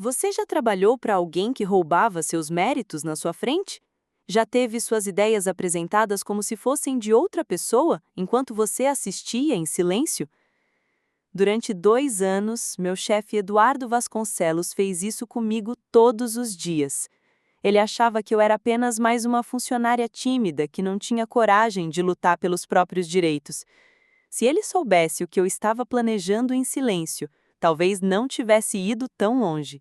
Você já trabalhou para alguém que roubava seus méritos na sua frente? Já teve suas ideias apresentadas como se fossem de outra pessoa, enquanto você assistia em silêncio? Durante 2 anos, meu chefe Eduardo Vasconcelos fez isso comigo todos os dias. Ele achava que eu era apenas mais uma funcionária tímida que não tinha coragem de lutar pelos próprios direitos. Se ele soubesse o que eu estava planejando em silêncio, talvez não tivesse ido tão longe.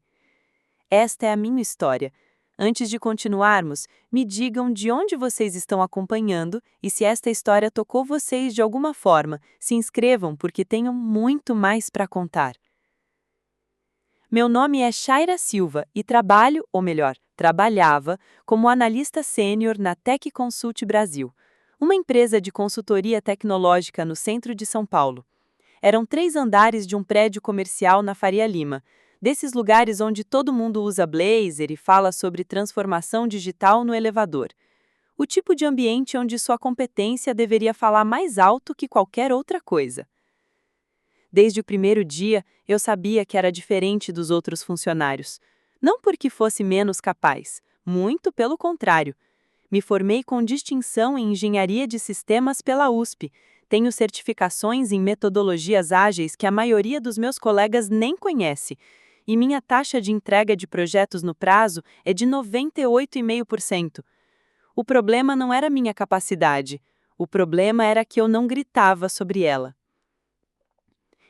Esta é a minha história. Antes de continuarmos, me digam de onde vocês estão acompanhando e se esta história tocou vocês de alguma forma. Se inscrevam porque tenho muito mais para contar. Meu nome é Shaira Silva e trabalho, ou melhor, trabalhava, como analista sênior na Tech Consult Brasil, uma empresa de consultoria tecnológica no centro de São Paulo. Eram 3 andares de um prédio comercial na Faria Lima, desses lugares onde todo mundo usa blazer e fala sobre transformação digital no elevador. O tipo de ambiente onde sua competência deveria falar mais alto que qualquer outra coisa. Desde o primeiro dia, eu sabia que era diferente dos outros funcionários. Não porque fosse menos capaz, muito pelo contrário. Me formei com distinção em Engenharia de Sistemas pela USP. Tenho certificações em metodologias ágeis que a maioria dos meus colegas nem conhece. E minha taxa de entrega de projetos no prazo é de 98,5%. O problema não era minha capacidade. O problema era que eu não gritava sobre ela.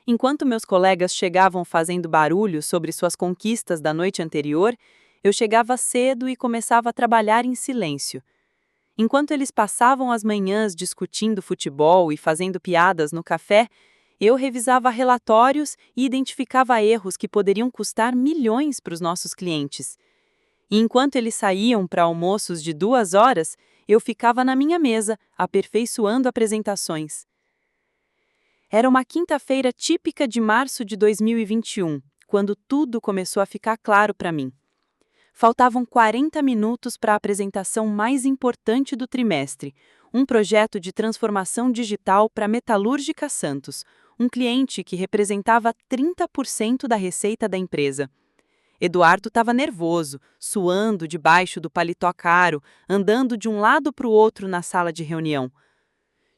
Enquanto meus colegas chegavam fazendo barulho sobre suas conquistas da noite anterior, eu chegava cedo e começava a trabalhar em silêncio. Enquanto eles passavam as manhãs discutindo futebol e fazendo piadas no café, eu revisava relatórios e identificava erros que poderiam custar milhões para os nossos clientes. E enquanto eles saíam para almoços de 2 horas, eu ficava na minha mesa, aperfeiçoando apresentações. Era uma quinta-feira típica de março de 2021, quando tudo começou a ficar claro para mim. Faltavam 40 minutos para a apresentação mais importante do trimestre, um projeto de transformação digital para a Metalúrgica Santos, um cliente que representava 30% da receita da empresa. Eduardo estava nervoso, suando debaixo do paletó caro, andando de um lado para o outro na sala de reunião.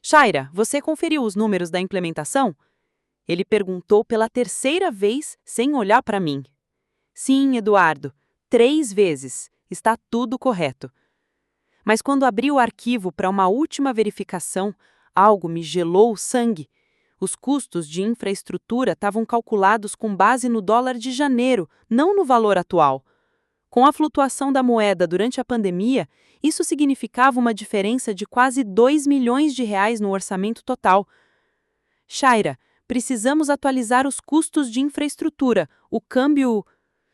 Shaira, você conferiu os números da implementação? Ele perguntou pela 3ª vez, sem olhar para mim. Sim, Eduardo, 3 vezes. Está tudo correto. Mas quando abri o arquivo para uma última verificação, algo me gelou o sangue. Os custos de infraestrutura estavam calculados com base no dólar de janeiro, não no valor atual. Com a flutuação da moeda durante a pandemia, isso significava uma diferença de quase R$ 2 milhões no orçamento total. Shaira, precisamos atualizar os custos de infraestrutura. O câmbio...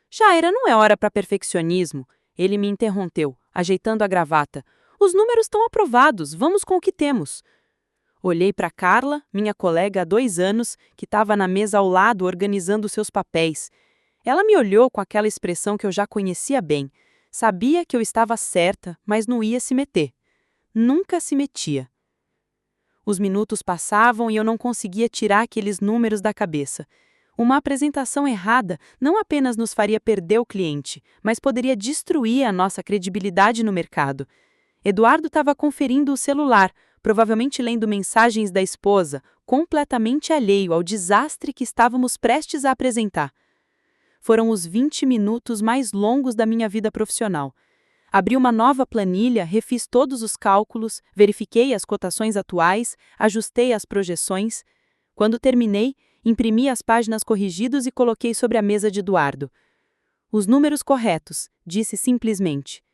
Shaira, não é hora para perfeccionismo. Ele me interrompeu, ajeitando a gravata. Os números estão aprovados, vamos com o que temos. Olhei para Carla, minha colega há 2 anos, que estava na mesa ao lado organizando seus papéis. Ela me olhou com aquela expressão que eu já conhecia bem. Sabia que eu estava certa, mas não ia se meter. Nunca se metia. Os minutos passavam e eu não conseguia tirar aqueles números da cabeça. Uma apresentação errada não apenas nos faria perder o cliente, mas poderia destruir a nossa credibilidade no mercado. Eduardo estava conferindo o celular, provavelmente lendo mensagens da esposa, completamente alheio ao desastre que estávamos prestes a apresentar. Foram os 20 minutos mais longos da minha vida profissional. Abri uma nova planilha, refiz todos os cálculos, verifiquei as cotações atuais, ajustei as projeções. Quando terminei, imprimi as páginas corrigidas e coloquei sobre a mesa de Eduardo. Os números corretos, disse simplesmente.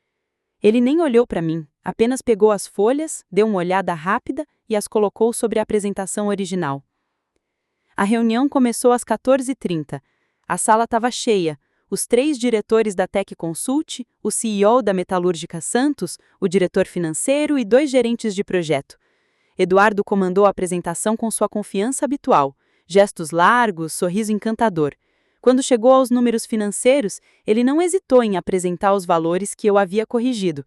Ele nem olhou para mim, apenas pegou as folhas, deu uma olhada rápida e as colocou sobre a apresentação original. A reunião começou às 14h30. A sala estava cheia. Os 3 diretores da Tech Consult, o CEO da Metalúrgica Santos, o diretor financeiro e 2 gerentes de projeto. Eduardo comandou a apresentação com sua confiança habitual, gestos largos, sorriso encantador. Quando chegou aos números financeiros, ele não hesitou em apresentar os valores que eu havia corrigido.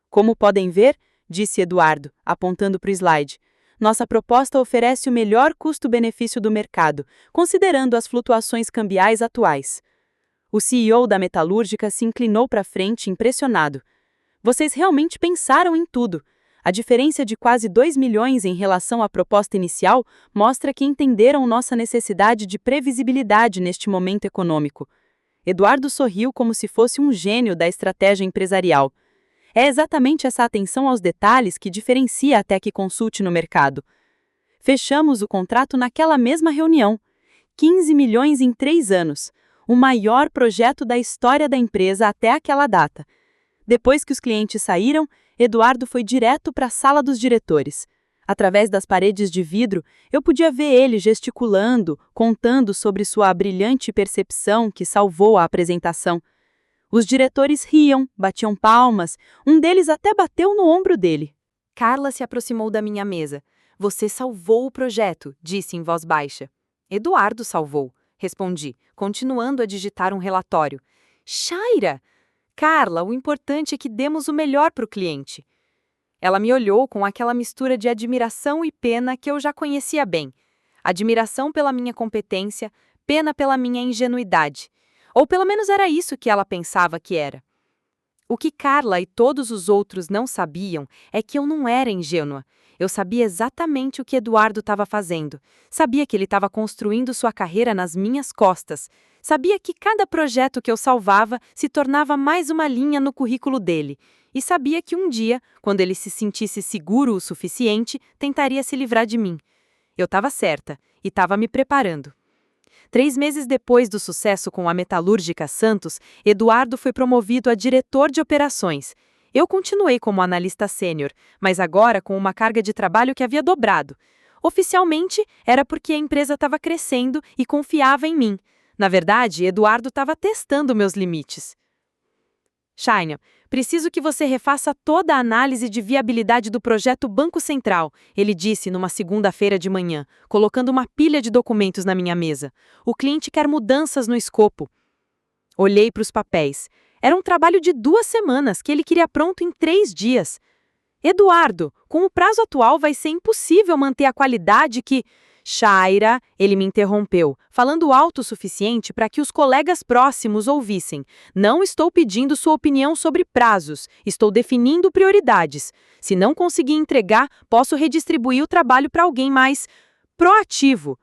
Como podem ver, disse Eduardo, apontando para o slide, nossa proposta oferece o melhor custo-benefício do mercado, considerando as flutuações cambiais atuais. O CEO da metalúrgica se inclinou para frente, impressionado. Vocês realmente pensaram em tudo. A diferença de quase 2 milhões em relação à proposta inicial mostra que entenderam nossa necessidade de previsibilidade neste momento econômico. Eduardo sorriu como se fosse um gênio da estratégia empresarial. É exatamente essa atenção aos detalhes que diferencia a Tech Consult no mercado. Fechamos o contrato naquela mesma reunião. 15 milhões em 3 anos. O maior projeto da história da empresa até aquela data. Depois que os clientes saíram, Eduardo foi direto para a sala dos diretores. Através das paredes de vidro, eu podia ver ele gesticulando, contando sobre sua brilhante percepção que salvou a apresentação. Os diretores riam, batiam palmas, um deles até bateu no ombro dele. Carla se aproximou da minha mesa. Você salvou o projeto, disse em voz baixa. Eduardo salvou, respondi, continuando a digitar um relatório. Shaira! Carla, o importante é que demos o melhor para o cliente. Ela me olhou com aquela mistura de admiração e pena que eu já conhecia bem. Admiração pela minha competência, pena pela minha ingenuidade. Ou pelo menos era isso que ela pensava que era. O que Carla e todos os outros não sabiam é que eu não era ingênua. Eu sabia exatamente o que Eduardo estava fazendo. Sabia que ele estava construindo sua carreira nas minhas costas. Sabia que cada projeto que eu salvava se tornava mais uma linha no currículo dele. E sabia que um dia, quando ele se sentisse seguro o suficiente, tentaria se livrar de mim. Eu estava certa e estava me preparando. 3 meses depois do sucesso com a metalúrgica Santos, Eduardo foi promovido a diretor de operações. Eu continuei como analista sênior, mas agora com uma carga de trabalho que havia dobrado. Oficialmente, era porque a empresa estava crescendo e confiava em mim. Na verdade, Eduardo estava testando meus limites. Shaina, preciso que você refaça toda a análise de viabilidade do projeto Banco Central, ele disse numa segunda-feira de manhã, colocando uma pilha de documentos na minha mesa. O cliente quer mudanças no escopo. Olhei para os papéis. Era um trabalho de 2 semanas que ele queria pronto em 3 dias. Eduardo, com o prazo atual vai ser impossível manter a qualidade que... Shaira, ele me interrompeu, falando alto o suficiente para que os colegas próximos ouvissem. Não estou pedindo sua opinião sobre prazos, estou definindo prioridades. Se não conseguir entregar, posso redistribuir o trabalho para alguém mais proativo.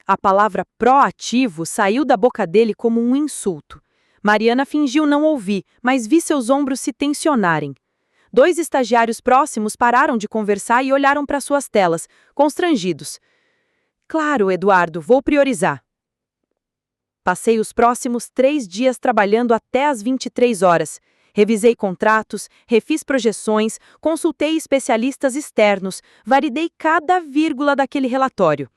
A palavra proativo saiu da boca dele como um insulto. Mariana fingiu não ouvir, mas vi seus ombros se tensionarem. 2 estagiários próximos pararam de conversar e olharam para suas telas, constrangidos. Claro, Eduardo, vou priorizar. Passei os próximos 3 dias trabalhando até às 23 horas. Revisei contratos, refiz projeções, consultei especialistas externos, validei cada vírgula daquele relatório.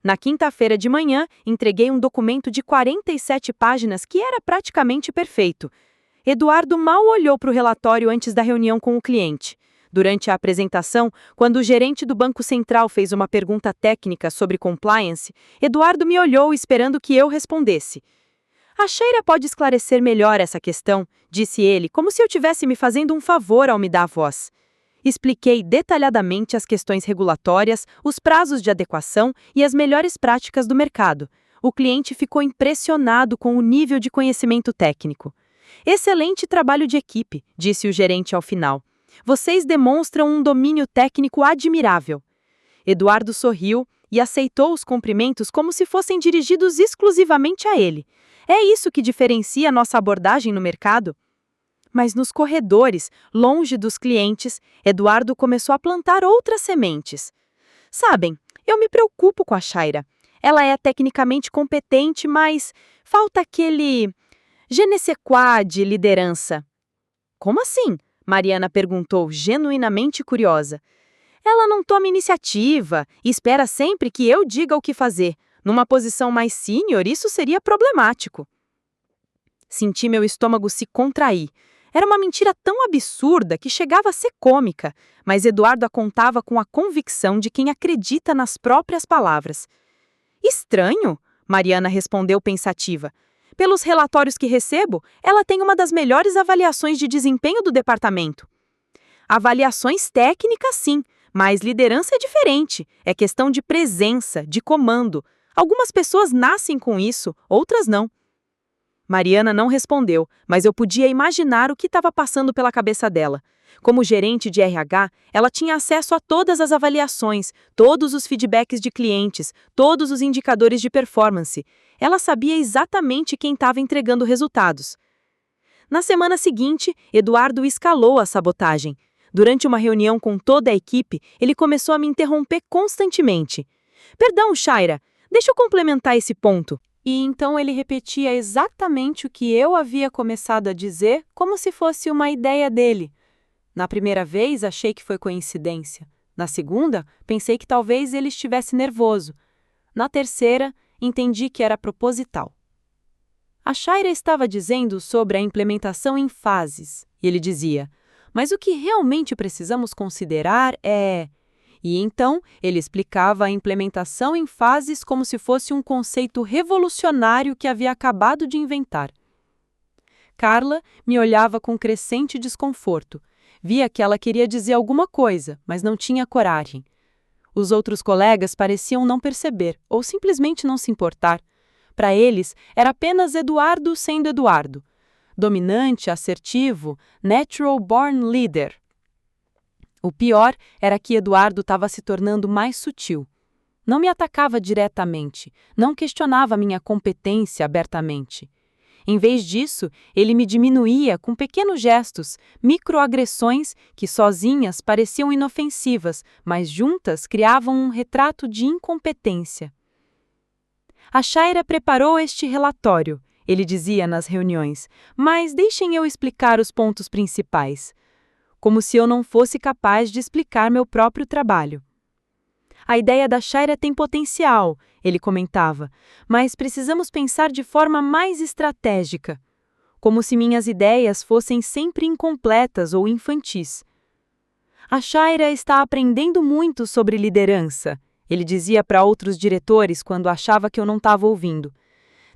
Na quinta-feira de manhã, entreguei um documento de 47 páginas que era praticamente perfeito. Eduardo mal olhou para o relatório antes da reunião com o cliente. Durante a apresentação, quando o gerente do Banco Central fez uma pergunta técnica sobre compliance, Eduardo me olhou esperando que eu respondesse. A Shaira pode esclarecer melhor essa questão, disse ele, como se eu tivesse me fazendo um favor ao me dar a voz. Expliquei detalhadamente as questões regulatórias, os prazos de adequação e as melhores práticas do mercado. O cliente ficou impressionado com o nível de conhecimento técnico. Excelente trabalho de equipe, disse o gerente ao final. Vocês demonstram um domínio técnico admirável. Eduardo sorriu e aceitou os cumprimentos como se fossem dirigidos exclusivamente a ele. É isso que diferencia nossa abordagem no mercado. Mas nos corredores, longe dos clientes, Eduardo começou a plantar outras sementes. Sabem, eu me preocupo com a Shaira. Ela é tecnicamente competente, mas falta aquele je ne sais quoi de liderança. Como assim? Mariana perguntou, genuinamente curiosa. Ela não toma iniciativa e espera sempre que eu diga o que fazer. Numa posição mais sênior, isso seria problemático. Senti meu estômago se contrair. Era uma mentira tão absurda que chegava a ser cômica, mas Eduardo a contava com a convicção de quem acredita nas próprias palavras. Estranho, Mariana respondeu pensativa. Pelos relatórios que recebo, ela tem uma das melhores avaliações de desempenho do departamento. Avaliações técnicas, sim, mas liderança é diferente. É questão de presença, de comando. Algumas pessoas nascem com isso, outras não. Mariana não respondeu, mas eu podia imaginar o que estava passando pela cabeça dela. Como gerente de RH, ela tinha acesso a todas as avaliações, todos os feedbacks de clientes, todos os indicadores de performance. Ela sabia exatamente quem estava entregando resultados. Na semana seguinte, Eduardo escalou a sabotagem. Durante uma reunião com toda a equipe, ele começou a me interromper constantemente. Perdão, Shaira, deixa eu complementar esse ponto. E então ele repetia exatamente o que eu havia começado a dizer, como se fosse uma ideia dele. Na primeira vez, achei que foi coincidência. Na segunda, pensei que talvez ele estivesse nervoso. Na terceira, entendi que era proposital. A Shaira estava dizendo sobre a implementação em fases, e ele dizia, mas o que realmente precisamos considerar é... E então, ele explicava a implementação em fases como se fosse um conceito revolucionário que havia acabado de inventar. Carla me olhava com crescente desconforto. Via que ela queria dizer alguma coisa, mas não tinha coragem. Os outros colegas pareciam não perceber, ou simplesmente não se importar. Para eles, era apenas Eduardo sendo Eduardo. Dominante, assertivo, natural born leader. O pior era que Eduardo estava se tornando mais sutil. Não me atacava diretamente, não questionava minha competência abertamente. Em vez disso, ele me diminuía com pequenos gestos, microagressões que sozinhas pareciam inofensivas, mas juntas criavam um retrato de incompetência. A Shaira preparou este relatório, ele dizia nas reuniões, mas deixem eu explicar os pontos principais. Como se eu não fosse capaz de explicar meu próprio trabalho. A ideia da Shaira tem potencial, ele comentava, mas precisamos pensar de forma mais estratégica. Como se minhas ideias fossem sempre incompletas ou infantis. A Shaira está aprendendo muito sobre liderança, ele dizia para outros diretores quando achava que eu não estava ouvindo.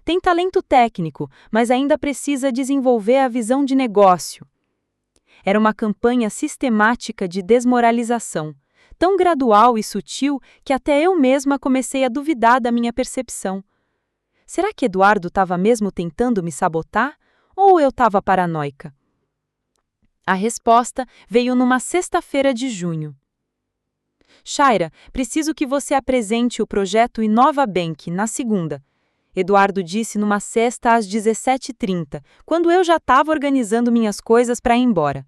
Tem talento técnico, mas ainda precisa desenvolver a visão de negócio. Era uma campanha sistemática de desmoralização, tão gradual e sutil que até eu mesma comecei a duvidar da minha percepção. Será que Eduardo estava mesmo tentando me sabotar? Ou eu estava paranoica? A resposta veio numa sexta-feira de junho. Shaira, preciso que você apresente o projeto Inova Bank na segunda. Eduardo disse numa sexta às 17h30, quando eu já estava organizando minhas coisas para ir embora.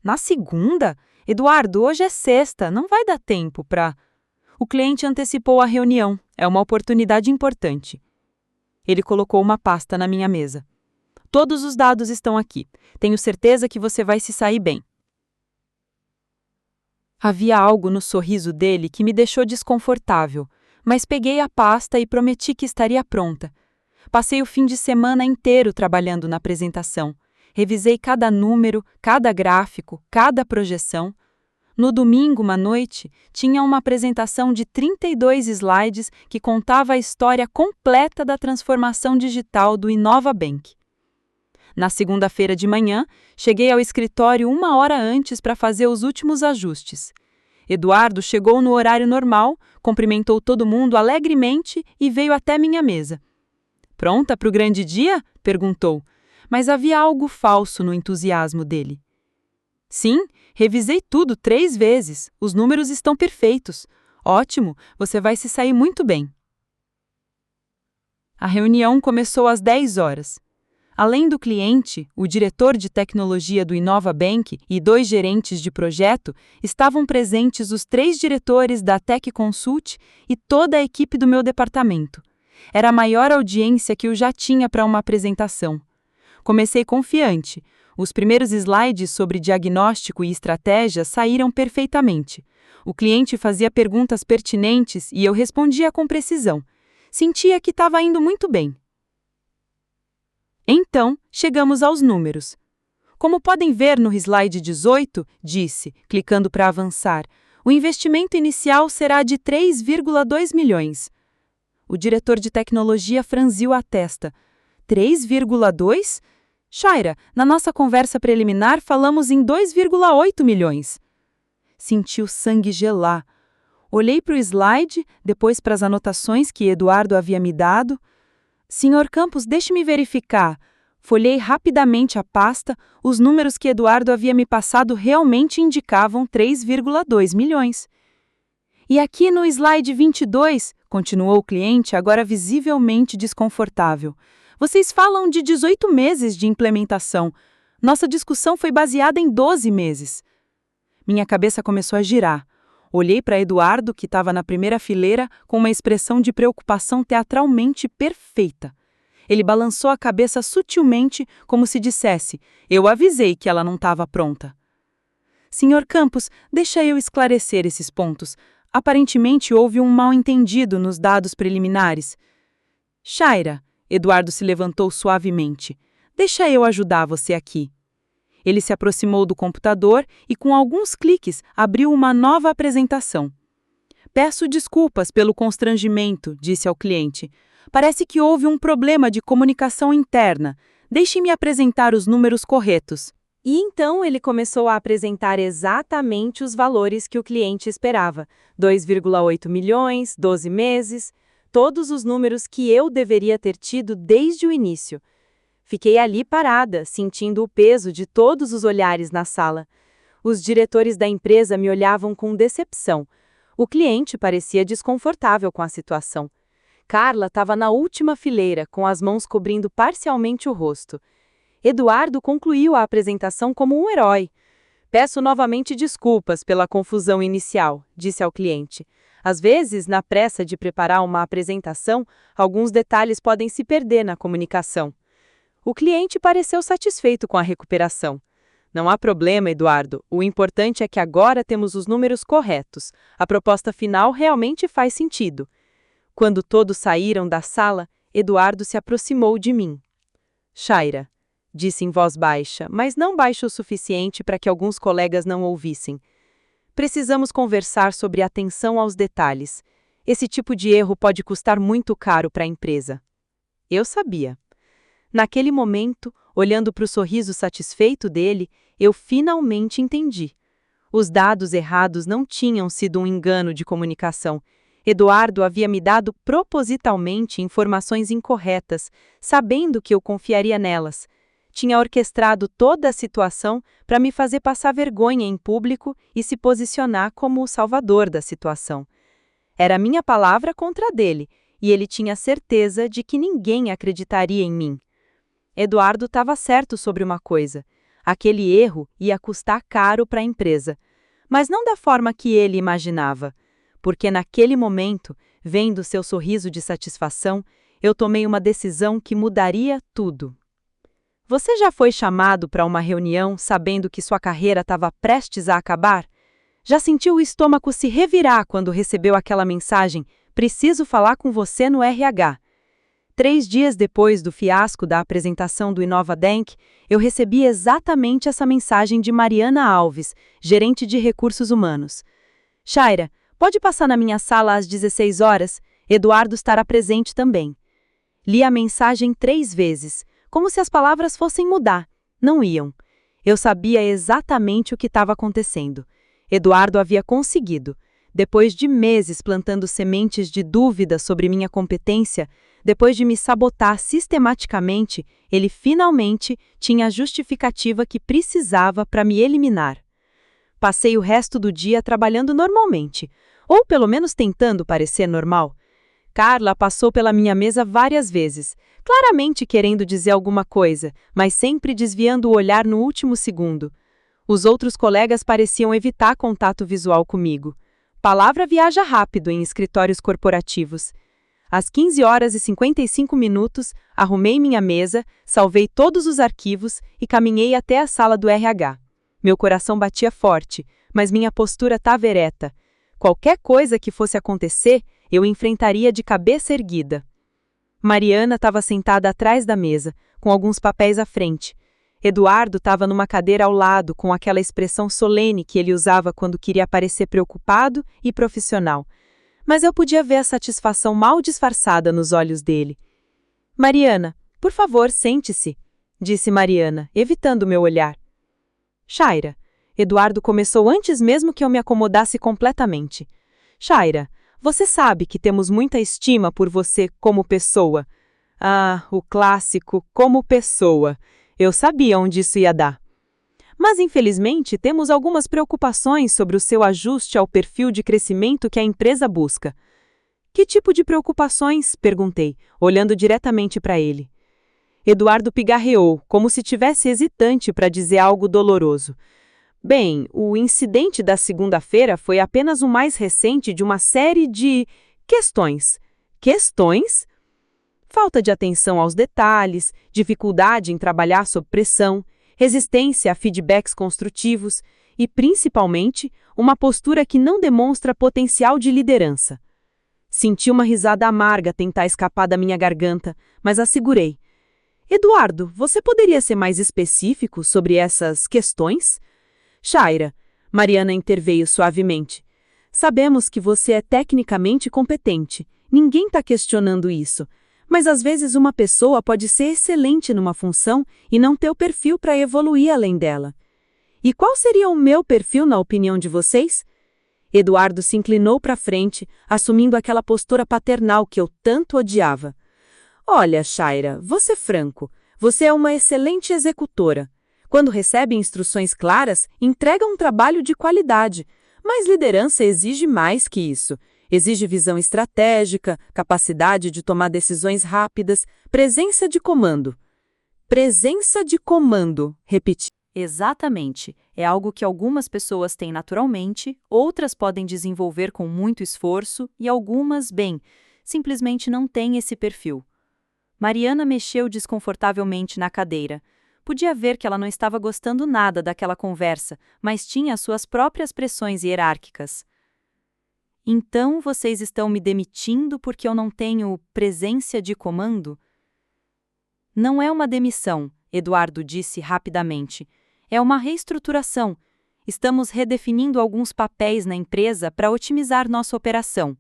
Na segunda? Eduardo, hoje é sexta, não vai dar tempo para... O cliente antecipou a reunião, é uma oportunidade importante. Ele colocou uma pasta na minha mesa. Todos os dados estão aqui. Tenho certeza que você vai se sair bem. Havia algo no sorriso dele que me deixou desconfortável, mas peguei a pasta e prometi que estaria pronta. Passei o fim de semana inteiro trabalhando na apresentação. Revisei cada número, cada gráfico, cada projeção. No domingo, uma noite, tinha uma apresentação de 32 slides que contava a história completa da transformação digital do Inova Bank. Na segunda-feira de manhã, cheguei ao escritório 1 hora antes para fazer os últimos ajustes. Eduardo chegou no horário normal, cumprimentou todo mundo alegremente e veio até minha mesa. "Pronta para o grande dia?" perguntou. Mas havia algo falso no entusiasmo dele. "Sim, revisei tudo 3 vezes. Os números estão perfeitos. Ótimo, você vai se sair muito bem." A reunião começou às 10 horas. Além do cliente, o diretor de tecnologia do Inova Bank e 2 gerentes de projeto, estavam presentes os 3 diretores da Tech Consult e toda a equipe do meu departamento. Era a maior audiência que eu já tinha para uma apresentação. Comecei confiante. Os primeiros slides sobre diagnóstico e estratégia saíram perfeitamente. O cliente fazia perguntas pertinentes e eu respondia com precisão. Sentia que estava indo muito bem. Então, chegamos aos números. Como podem ver no slide 18, disse, clicando para avançar, o investimento inicial será de 3,2 milhões. O diretor de tecnologia franziu a testa. 3,2? Shaira, na nossa conversa preliminar falamos em 2,8 milhões. Senti o sangue gelar. Olhei para o slide, depois para as anotações que Eduardo havia me dado. Senhor Campos, deixe-me verificar. Folhei rapidamente a pasta, os números que Eduardo havia me passado realmente indicavam 3,2 milhões. E aqui no slide 22, continuou o cliente, agora visivelmente desconfortável. Vocês falam de 18 meses de implementação. Nossa discussão foi baseada em 12 meses. Minha cabeça começou a girar. Olhei para Eduardo, que estava na primeira fileira, com uma expressão de preocupação teatralmente perfeita. Ele balançou a cabeça sutilmente, como se dissesse: eu avisei que ela não estava pronta. Senhor Campos, deixa eu esclarecer esses pontos. Aparentemente houve um mal-entendido nos dados preliminares. Shaira, Eduardo se levantou suavemente. Deixa eu ajudar você aqui. Ele se aproximou do computador e, com alguns cliques, abriu uma nova apresentação. Peço desculpas pelo constrangimento, disse ao cliente. Parece que houve um problema de comunicação interna. Deixe-me apresentar os números corretos. E então ele começou a apresentar exatamente os valores que o cliente esperava. 2,8 milhões, 12 meses, todos os números que eu deveria ter tido desde o início. Fiquei ali parada, sentindo o peso de todos os olhares na sala. Os diretores da empresa me olhavam com decepção. O cliente parecia desconfortável com a situação. Carla estava na última fileira, com as mãos cobrindo parcialmente o rosto. Eduardo concluiu a apresentação como um herói. Peço novamente desculpas pela confusão inicial, disse ao cliente. Às vezes, na pressa de preparar uma apresentação, alguns detalhes podem se perder na comunicação. O cliente pareceu satisfeito com a recuperação. Não há problema, Eduardo. O importante é que agora temos os números corretos. A proposta final realmente faz sentido. Quando todos saíram da sala, Eduardo se aproximou de mim. Shaira, disse em voz baixa, mas não baixa o suficiente para que alguns colegas não ouvissem. Precisamos conversar sobre atenção aos detalhes. Esse tipo de erro pode custar muito caro para a empresa. Eu sabia. Naquele momento, olhando para o sorriso satisfeito dele, eu finalmente entendi. Os dados errados não tinham sido um engano de comunicação. Eduardo havia me dado propositalmente informações incorretas, sabendo que eu confiaria nelas. Tinha orquestrado toda a situação para me fazer passar vergonha em público e se posicionar como o salvador da situação. Era minha palavra contra a dele, e ele tinha certeza de que ninguém acreditaria em mim. Eduardo estava certo sobre uma coisa. Aquele erro ia custar caro para a empresa, mas não da forma que ele imaginava, porque naquele momento, vendo seu sorriso de satisfação, eu tomei uma decisão que mudaria tudo. Você já foi chamado para uma reunião sabendo que sua carreira estava prestes a acabar? Já sentiu o estômago se revirar quando recebeu aquela mensagem: preciso falar com você no RH? 3 dias depois do fiasco da apresentação do Inova Denk, eu recebi exatamente essa mensagem de Mariana Alves, gerente de recursos humanos. Shaira, pode passar na minha sala às 16 horas? Eduardo estará presente também. Li a mensagem 3 vezes, como se as palavras fossem mudar. Não iam. Eu sabia exatamente o que estava acontecendo. Eduardo havia conseguido. Depois de meses plantando sementes de dúvida sobre minha competência, depois de me sabotar sistematicamente, ele finalmente tinha a justificativa que precisava para me eliminar. Passei o resto do dia trabalhando normalmente, ou pelo menos tentando parecer normal. Carla passou pela minha mesa várias vezes, claramente querendo dizer alguma coisa, mas sempre desviando o olhar no último segundo. Os outros colegas pareciam evitar contato visual comigo. Palavra viaja rápido em escritórios corporativos. Às 15 horas e 55 minutos, arrumei minha mesa, salvei todos os arquivos e caminhei até a sala do RH. Meu coração batia forte, mas minha postura estava ereta. Qualquer coisa que fosse acontecer, eu enfrentaria de cabeça erguida. Mariana estava sentada atrás da mesa, com alguns papéis à frente. Eduardo estava numa cadeira ao lado, com aquela expressão solene que ele usava quando queria parecer preocupado e profissional. Mas eu podia ver a satisfação mal disfarçada nos olhos dele. Mariana, por favor, sente-se, disse Mariana, evitando meu olhar. Shaira, Eduardo começou antes mesmo que eu me acomodasse completamente. Shaira, você sabe que temos muita estima por você como pessoa, Ah, o clássico como pessoa. Eu sabia onde isso ia dar. Mas, infelizmente, temos algumas preocupações sobre o seu ajuste ao perfil de crescimento que a empresa busca. Que tipo de preocupações? Perguntei, olhando diretamente para ele. Eduardo pigarreou, como se tivesse hesitante para dizer algo doloroso. Bem, o incidente da segunda-feira foi apenas o mais recente de uma série de questões. Questões? Falta de atenção aos detalhes, dificuldade em trabalhar sob pressão, resistência a feedbacks construtivos e, principalmente, uma postura que não demonstra potencial de liderança. Senti uma risada amarga tentar escapar da minha garganta, mas a segurei. Eduardo, você poderia ser mais específico sobre essas questões? Shaira, Mariana interveio suavemente. Sabemos que você é tecnicamente competente. Ninguém está questionando isso. Mas às vezes uma pessoa pode ser excelente numa função e não ter o perfil para evoluir além dela. E qual seria o meu perfil na opinião de vocês? Eduardo se inclinou para frente, assumindo aquela postura paternal que eu tanto odiava. Olha, Shaira, vou ser franco. Você é uma excelente executora. Quando recebe instruções claras, entrega um trabalho de qualidade. Mas liderança exige mais que isso. Exige visão estratégica, capacidade de tomar decisões rápidas, presença de comando. Presença de comando, repeti. Exatamente. É algo que algumas pessoas têm naturalmente, outras podem desenvolver com muito esforço e algumas, bem, simplesmente não têm esse perfil. Mariana mexeu desconfortavelmente na cadeira. Podia ver que ela não estava gostando nada daquela conversa, mas tinha suas próprias pressões hierárquicas. Então vocês estão me demitindo porque eu não tenho presença de comando? Não é uma demissão, Eduardo disse rapidamente. É uma reestruturação. Estamos redefinindo alguns papéis na empresa para otimizar nossa operação.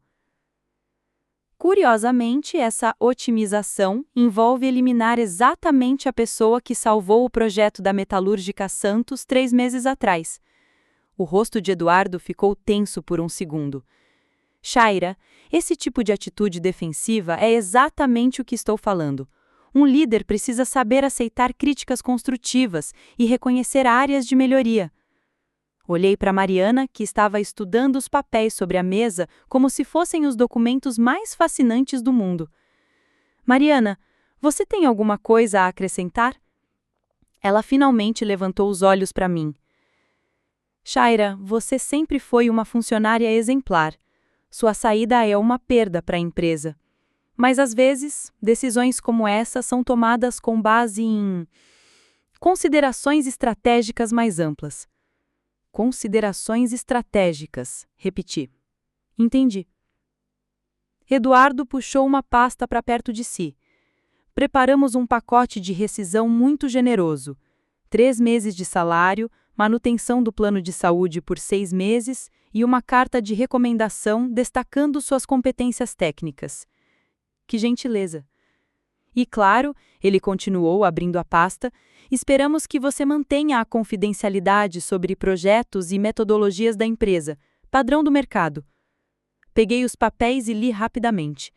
Curiosamente, essa otimização envolve eliminar exatamente a pessoa que salvou o projeto da Metalúrgica Santos 3 meses atrás. O rosto de Eduardo ficou tenso por um segundo. Shaira, esse tipo de atitude defensiva é exatamente o que estou falando. Um líder precisa saber aceitar críticas construtivas e reconhecer áreas de melhoria. Olhei para Mariana, que estava estudando os papéis sobre a mesa como se fossem os documentos mais fascinantes do mundo. Mariana, você tem alguma coisa a acrescentar? Ela finalmente levantou os olhos para mim. Shaira, você sempre foi uma funcionária exemplar. Sua saída é uma perda para a empresa. Mas às vezes, decisões como essa são tomadas com base em considerações estratégicas mais amplas. Considerações estratégicas, repeti. Entendi. Eduardo puxou uma pasta para perto de si. Preparamos um pacote de rescisão muito generoso. 3 meses de salário, manutenção do plano de saúde por 6 meses e uma carta de recomendação destacando suas competências técnicas. Que gentileza! E claro, ele continuou abrindo a pasta, esperamos que você mantenha a confidencialidade sobre projetos e metodologias da empresa, padrão do mercado. Peguei os papéis e li rapidamente.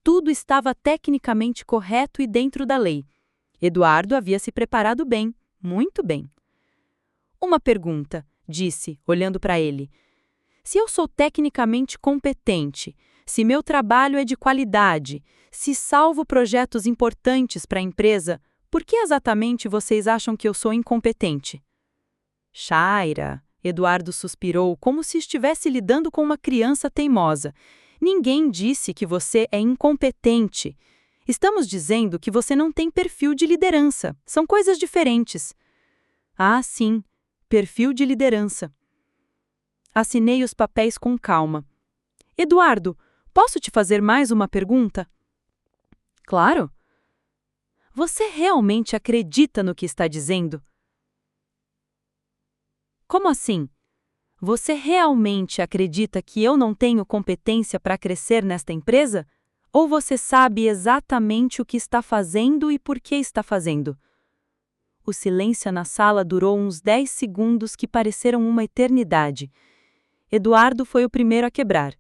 Tudo estava tecnicamente correto e dentro da lei. Eduardo havia se preparado bem, muito bem. Uma pergunta, disse, olhando para ele. Se eu sou tecnicamente competente, se meu trabalho é de qualidade, se salvo projetos importantes para a empresa, por que exatamente vocês acham que eu sou incompetente? Shaira, Eduardo suspirou como se estivesse lidando com uma criança teimosa. Ninguém disse que você é incompetente. Estamos dizendo que você não tem perfil de liderança. São coisas diferentes. Ah, sim, perfil de liderança. Assinei os papéis com calma. Eduardo, posso te fazer mais uma pergunta? Claro. Você realmente acredita no que está dizendo? Como assim? Você realmente acredita que eu não tenho competência para crescer nesta empresa? Ou você sabe exatamente o que está fazendo e por que está fazendo? O silêncio na sala durou uns 10 segundos que pareceram uma eternidade. Eduardo foi o primeiro a quebrar.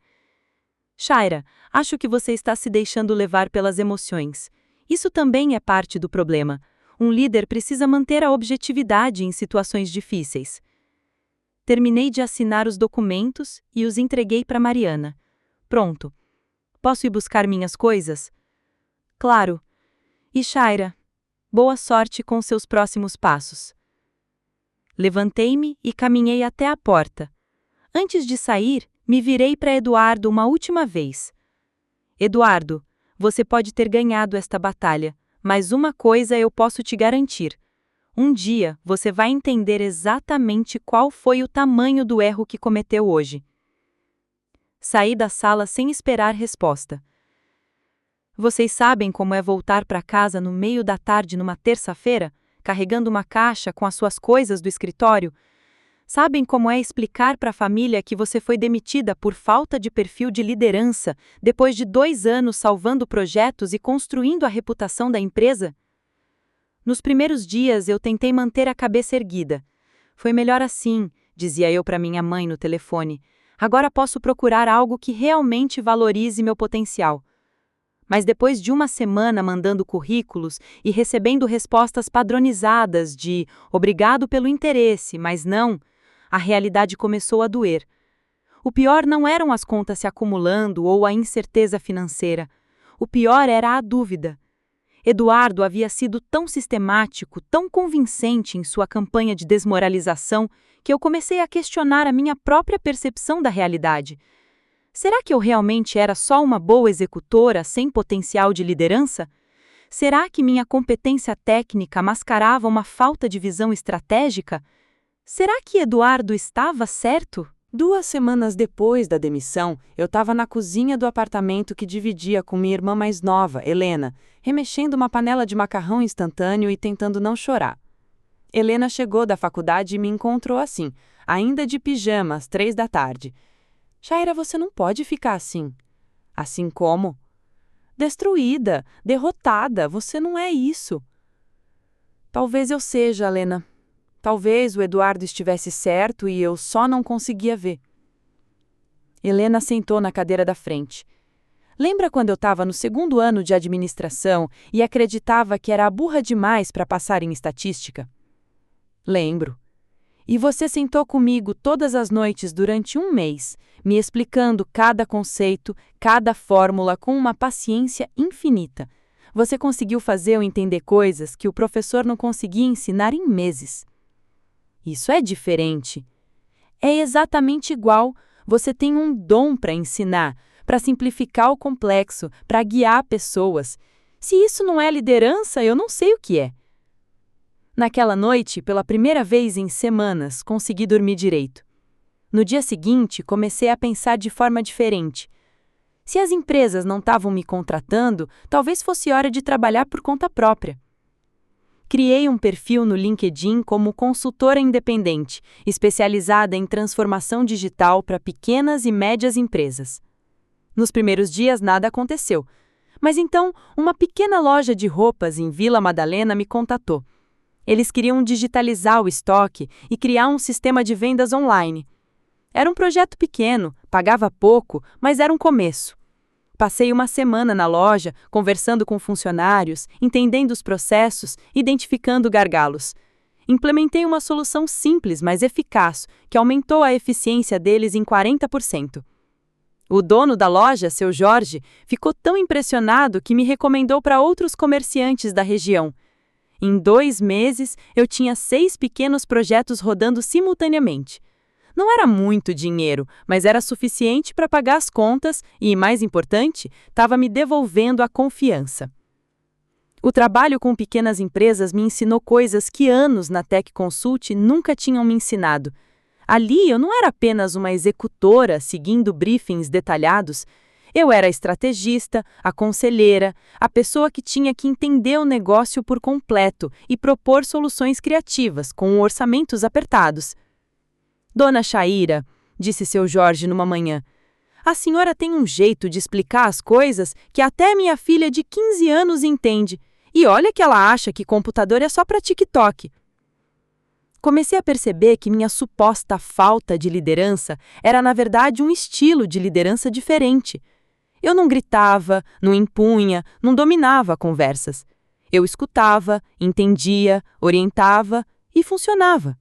Shaira, acho que você está se deixando levar pelas emoções. Isso também é parte do problema. Um líder precisa manter a objetividade em situações difíceis. Terminei de assinar os documentos e os entreguei para Mariana. Pronto. Posso ir buscar minhas coisas? Claro. E Shaira, boa sorte com seus próximos passos. Levantei-me e caminhei até a porta. Antes de sair, me virei para Eduardo uma última vez. Eduardo, você pode ter ganhado esta batalha, mas uma coisa eu posso te garantir. Um dia você vai entender exatamente qual foi o tamanho do erro que cometeu hoje. Saí da sala sem esperar resposta. Vocês sabem como é voltar para casa no meio da tarde numa terça-feira, carregando uma caixa com as suas coisas do escritório? Sabem como é explicar para a família que você foi demitida por falta de perfil de liderança, depois de 2 anos salvando projetos e construindo a reputação da empresa? Nos primeiros dias eu tentei manter a cabeça erguida. Foi melhor assim, dizia eu para minha mãe no telefone. Agora posso procurar algo que realmente valorize meu potencial. Mas depois de uma semana mandando currículos e recebendo respostas padronizadas de obrigado pelo interesse, mas não, a realidade começou a doer. O pior não eram as contas se acumulando ou a incerteza financeira. O pior era a dúvida. Eduardo havia sido tão sistemático, tão convincente em sua campanha de desmoralização, que eu comecei a questionar a minha própria percepção da realidade. Será que eu realmente era só uma boa executora sem potencial de liderança? Será que minha competência técnica mascarava uma falta de visão estratégica? Será que Eduardo estava certo? 2 semanas depois da demissão, eu estava na cozinha do apartamento que dividia com minha irmã mais nova, Helena, remexendo uma panela de macarrão instantâneo e tentando não chorar. Helena chegou da faculdade e me encontrou assim, ainda de pijama, às 3 da tarde. Shaira, você não pode ficar assim. Assim como? Destruída, derrotada, você não é isso. Talvez eu seja, Helena. Talvez o Eduardo estivesse certo e eu só não conseguia ver. Helena sentou na cadeira da frente. Lembra quando eu estava no 2º ano de administração e acreditava que era burra demais para passar em estatística? Lembro. E você sentou comigo todas as noites durante 1 mês, me explicando cada conceito, cada fórmula com uma paciência infinita. Você conseguiu fazer eu entender coisas que o professor não conseguia ensinar em meses. Isso é diferente. É exatamente igual. Você tem um dom para ensinar, para simplificar o complexo, para guiar pessoas. Se isso não é liderança, eu não sei o que é. Naquela noite, pela primeira vez em semanas, consegui dormir direito. No dia seguinte, comecei a pensar de forma diferente. Se as empresas não estavam me contratando, talvez fosse hora de trabalhar por conta própria. Criei um perfil no LinkedIn como consultora independente, especializada em transformação digital para pequenas e médias empresas. Nos primeiros dias nada aconteceu, mas então uma pequena loja de roupas em Vila Madalena me contatou. Eles queriam digitalizar o estoque e criar um sistema de vendas online. Era um projeto pequeno, pagava pouco, mas era um começo. Passei uma semana na loja, conversando com funcionários, entendendo os processos, identificando gargalos. Implementei uma solução simples, mas eficaz, que aumentou a eficiência deles em 40%. O dono da loja, seu Jorge, ficou tão impressionado que me recomendou para outros comerciantes da região. Em 2 meses, eu tinha 6 pequenos projetos rodando simultaneamente. Não era muito dinheiro, mas era suficiente para pagar as contas e, mais importante, estava me devolvendo a confiança. O trabalho com pequenas empresas me ensinou coisas que anos na Tech Consult nunca tinham me ensinado. Ali eu não era apenas uma executora seguindo briefings detalhados. Eu era a estrategista, a conselheira, a pessoa que tinha que entender o negócio por completo e propor soluções criativas com orçamentos apertados. Dona Shaira, disse seu Jorge numa manhã, a senhora tem um jeito de explicar as coisas que até minha filha de 15 anos entende. E olha que ela acha que computador é só para TikTok. Comecei a perceber que minha suposta falta de liderança era, na verdade, um estilo de liderança diferente. Eu não gritava, não impunha, não dominava conversas. Eu escutava, entendia, orientava e funcionava.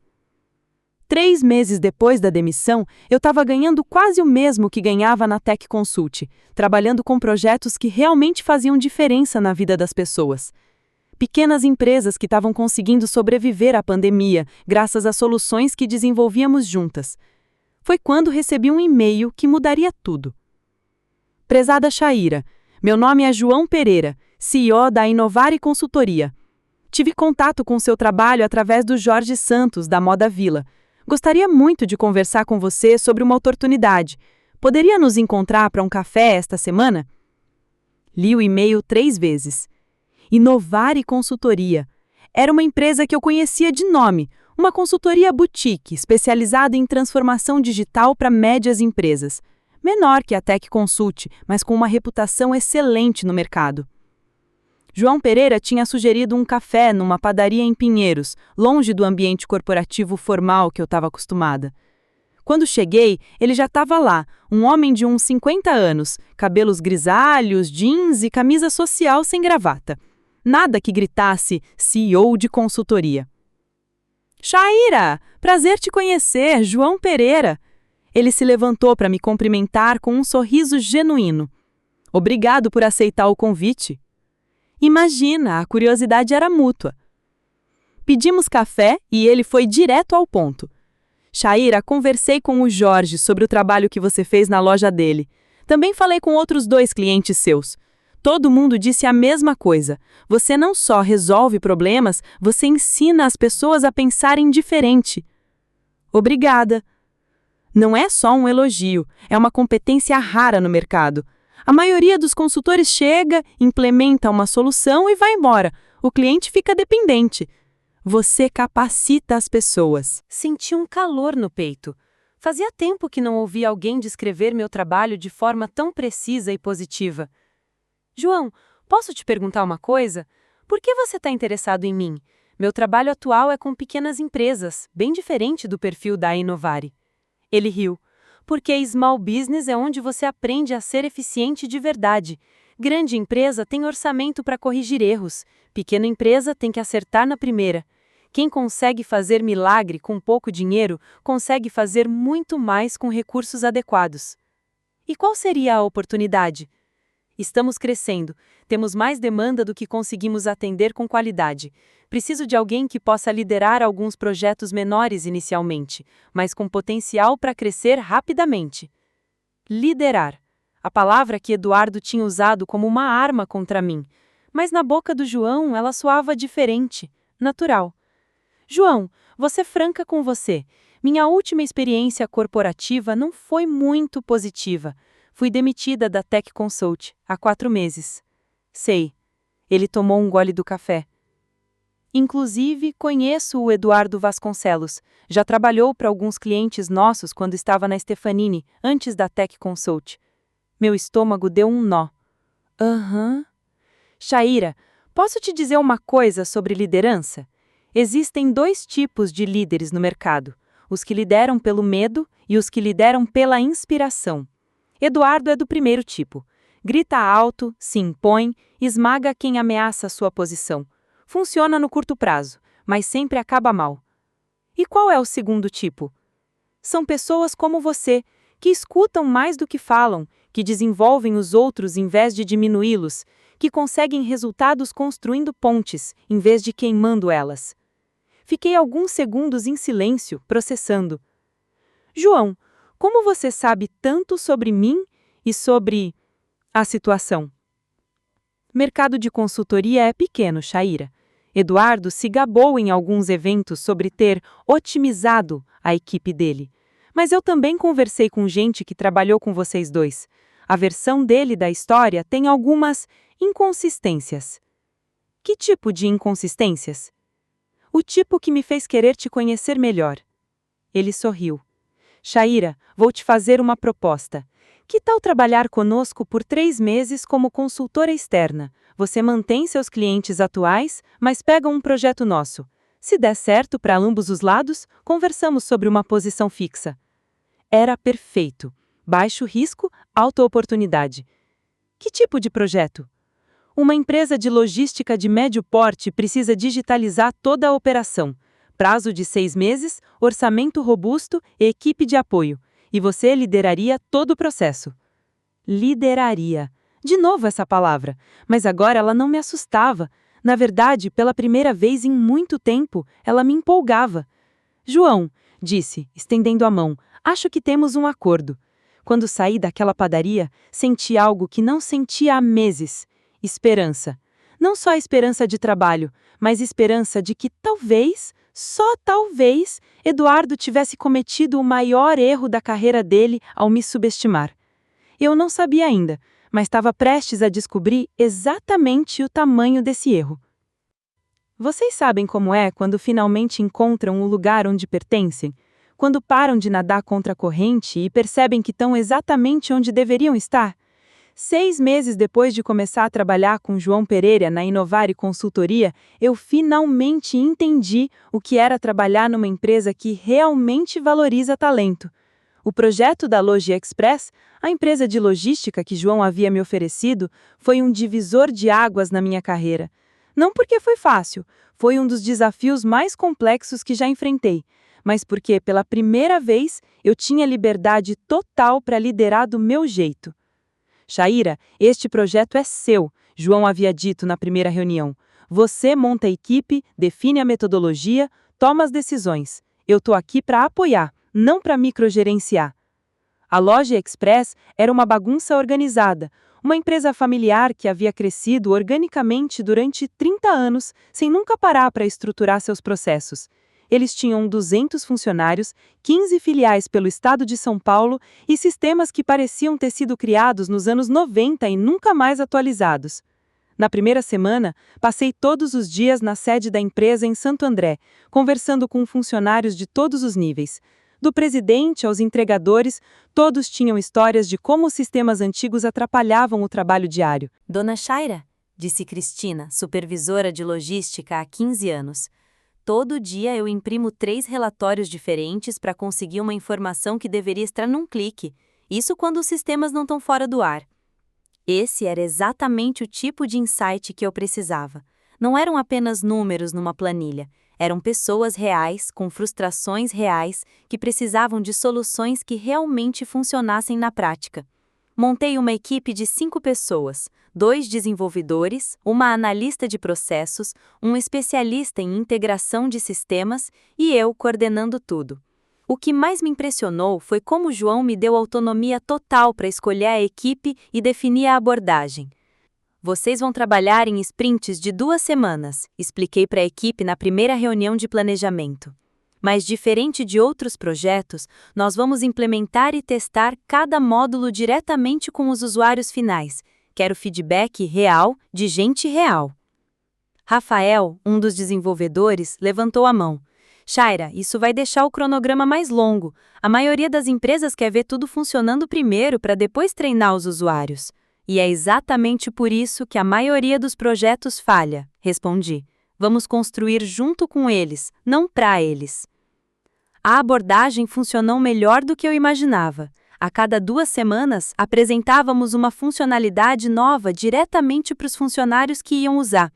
3 meses depois da demissão, eu estava ganhando quase o mesmo que ganhava na Tech Consult, trabalhando com projetos que realmente faziam diferença na vida das pessoas. Pequenas empresas que estavam conseguindo sobreviver à pandemia, graças às soluções que desenvolvíamos juntas. Foi quando recebi um e-mail que mudaria tudo. Prezada Chaira, meu nome é João Pereira, CEO da Inovari Consultoria. Tive contato com seu trabalho através do Jorge Santos, da Moda Vila. Gostaria muito de conversar com você sobre uma oportunidade. Poderia nos encontrar para um café esta semana? Li o e-mail 3 vezes. Inovari Consultoria. Era uma empresa que eu conhecia de nome, uma consultoria boutique especializada em transformação digital para médias empresas. Menor que a Tech Consult, mas com uma reputação excelente no mercado. João Pereira tinha sugerido um café numa padaria em Pinheiros, longe do ambiente corporativo formal que eu estava acostumada. Quando cheguei, ele já estava lá, um homem de uns 50 anos, cabelos grisalhos, jeans e camisa social sem gravata. Nada que gritasse CEO de consultoria. Chaira, prazer te conhecer, João Pereira. Ele se levantou para me cumprimentar com um sorriso genuíno. Obrigado por aceitar o convite. Imagina, a curiosidade era mútua. Pedimos café e ele foi direto ao ponto. Chaira, conversei com o Jorge sobre o trabalho que você fez na loja dele. Também falei com outros 2 clientes seus. Todo mundo disse a mesma coisa. Você não só resolve problemas, você ensina as pessoas a pensarem diferente. Obrigada. Não é só um elogio, é uma competência rara no mercado. A maioria dos consultores chega, implementa uma solução e vai embora. O cliente fica dependente. Você capacita as pessoas. Senti um calor no peito. Fazia tempo que não ouvia alguém descrever meu trabalho de forma tão precisa e positiva. João, posso te perguntar uma coisa? Por que você está interessado em mim? Meu trabalho atual é com pequenas empresas, bem diferente do perfil da Inovari. Ele riu. Porque small business é onde você aprende a ser eficiente de verdade. Grande empresa tem orçamento para corrigir erros. Pequena empresa tem que acertar na primeira. Quem consegue fazer milagre com pouco dinheiro, consegue fazer muito mais com recursos adequados. E qual seria a oportunidade? Estamos crescendo. Temos mais demanda do que conseguimos atender com qualidade. Preciso de alguém que possa liderar alguns projetos menores inicialmente, mas com potencial para crescer rapidamente. Liderar. A palavra que Eduardo tinha usado como uma arma contra mim. Mas na boca do João ela soava diferente, natural. João, vou ser franca com você. Minha última experiência corporativa não foi muito positiva. Fui demitida da Tech Consult há 4 meses. Sei. Ele tomou um gole do café. Inclusive, conheço o Eduardo Vasconcelos. Já trabalhou para alguns clientes nossos quando estava na Stefanini, antes da Tech Consult. Meu estômago deu um nó. Aham. Chaira, posso te dizer uma coisa sobre liderança? Existem 2 tipos de líderes no mercado. Os que lideram pelo medo e os que lideram pela inspiração. Eduardo é do primeiro tipo. Grita alto, se impõe, esmaga quem ameaça sua posição. Funciona no curto prazo, mas sempre acaba mal. E qual é o segundo tipo? São pessoas como você, que escutam mais do que falam, que desenvolvem os outros em vez de diminuí-los, que conseguem resultados construindo pontes, em vez de queimando elas. Fiquei alguns segundos em silêncio, processando. João, como você sabe tanto sobre mim e sobre a situação? Mercado de consultoria é pequeno, Chaira. Eduardo se gabou em alguns eventos sobre ter otimizado a equipe dele. Mas eu também conversei com gente que trabalhou com vocês 2. A versão dele da história tem algumas inconsistências. Que tipo de inconsistências? O tipo que me fez querer te conhecer melhor. Ele sorriu. Chaira, vou te fazer uma proposta. Que tal trabalhar conosco por 3 meses como consultora externa? Você mantém seus clientes atuais, mas pega um projeto nosso. Se der certo para ambos os lados, conversamos sobre uma posição fixa. Era perfeito. Baixo risco, alta oportunidade. Que tipo de projeto? Uma empresa de logística de médio porte precisa digitalizar toda a operação. Prazo de 6 meses, orçamento robusto e equipe de apoio. E você lideraria todo o processo. Lideraria. De novo essa palavra, mas agora ela não me assustava. Na verdade, pela primeira vez em muito tempo, ela me empolgava. João, disse, estendendo a mão, acho que temos um acordo. Quando saí daquela padaria, senti algo que não sentia há meses. Esperança. Não só a esperança de trabalho, mas esperança de que talvez, só talvez, Eduardo tivesse cometido o maior erro da carreira dele ao me subestimar. Eu não sabia ainda, mas estava prestes a descobrir exatamente o tamanho desse erro. Vocês sabem como é quando finalmente encontram o lugar onde pertencem? Quando param de nadar contra a corrente e percebem que estão exatamente onde deveriam estar? 6 meses depois de começar a trabalhar com João Pereira na Inovare Consultoria, eu finalmente entendi o que era trabalhar numa empresa que realmente valoriza talento. O projeto da Logi Express, a empresa de logística que João havia me oferecido, foi um divisor de águas na minha carreira. Não porque foi fácil, foi um dos desafios mais complexos que já enfrentei, mas porque, pela primeira vez, eu tinha liberdade total para liderar do meu jeito. Shaira, este projeto é seu, João havia dito na primeira reunião. Você monta a equipe, define a metodologia, toma as decisões. Eu estou aqui para apoiar, não para microgerenciar. A Logi Express era uma bagunça organizada, uma empresa familiar que havia crescido organicamente durante 30 anos, sem nunca parar para estruturar seus processos. Eles tinham 200 funcionários, 15 filiais pelo estado de São Paulo e sistemas que pareciam ter sido criados nos anos 90 e nunca mais atualizados. Na primeira semana, passei todos os dias na sede da empresa em Santo André, conversando com funcionários de todos os níveis. Do presidente aos entregadores, todos tinham histórias de como os sistemas antigos atrapalhavam o trabalho diário. Dona Shaira, disse Cristina, supervisora de logística há 15 anos. Todo dia eu imprimo 3 relatórios diferentes para conseguir uma informação que deveria estar num clique. Isso quando os sistemas não estão fora do ar. Esse era exatamente o tipo de insight que eu precisava. Não eram apenas números numa planilha. Eram pessoas reais, com frustrações reais, que precisavam de soluções que realmente funcionassem na prática. Montei uma equipe de 5 pessoas, 2 desenvolvedores, uma analista de processos, um especialista em integração de sistemas e eu coordenando tudo. O que mais me impressionou foi como João me deu autonomia total para escolher a equipe e definir a abordagem. Vocês vão trabalhar em sprints de 2 semanas, expliquei para a equipe na primeira reunião de planejamento. Mas diferente de outros projetos, nós vamos implementar e testar cada módulo diretamente com os usuários finais. Quero feedback real, de gente real. Rafael, um dos desenvolvedores, levantou a mão. Shaira, isso vai deixar o cronograma mais longo. A maioria das empresas quer ver tudo funcionando primeiro para depois treinar os usuários. E é exatamente por isso que a maioria dos projetos falha, respondi. Vamos construir junto com eles, não para eles. A abordagem funcionou melhor do que eu imaginava. A cada 2 semanas, apresentávamos uma funcionalidade nova diretamente para os funcionários que iam usar.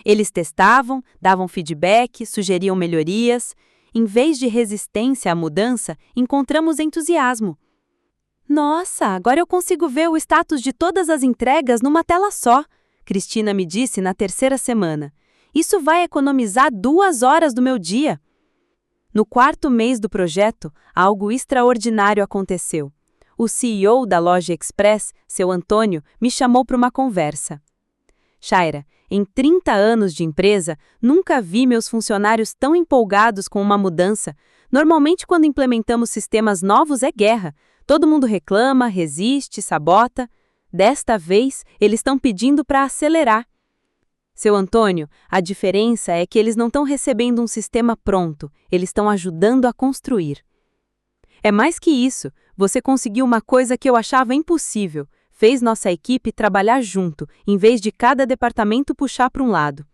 Eles testavam, davam feedback, sugeriam melhorias. Em vez de resistência à mudança, encontramos entusiasmo. Nossa, agora eu consigo ver o status de todas as entregas numa tela só, Cristina me disse na 3ª semana. Isso vai economizar 2 horas do meu dia. No 4º mês do projeto, algo extraordinário aconteceu. O CEO da Logi Express, seu Antônio, me chamou para uma conversa. Shaira, em 30 anos de empresa, nunca vi meus funcionários tão empolgados com uma mudança. Normalmente, quando implementamos sistemas novos, é guerra. Todo mundo reclama, resiste, sabota. Desta vez, eles estão pedindo para acelerar. Seu Antônio, a diferença é que eles não estão recebendo um sistema pronto, eles estão ajudando a construir. É mais que isso, você conseguiu uma coisa que eu achava impossível, fez nossa equipe trabalhar junto, em vez de cada departamento puxar para um lado.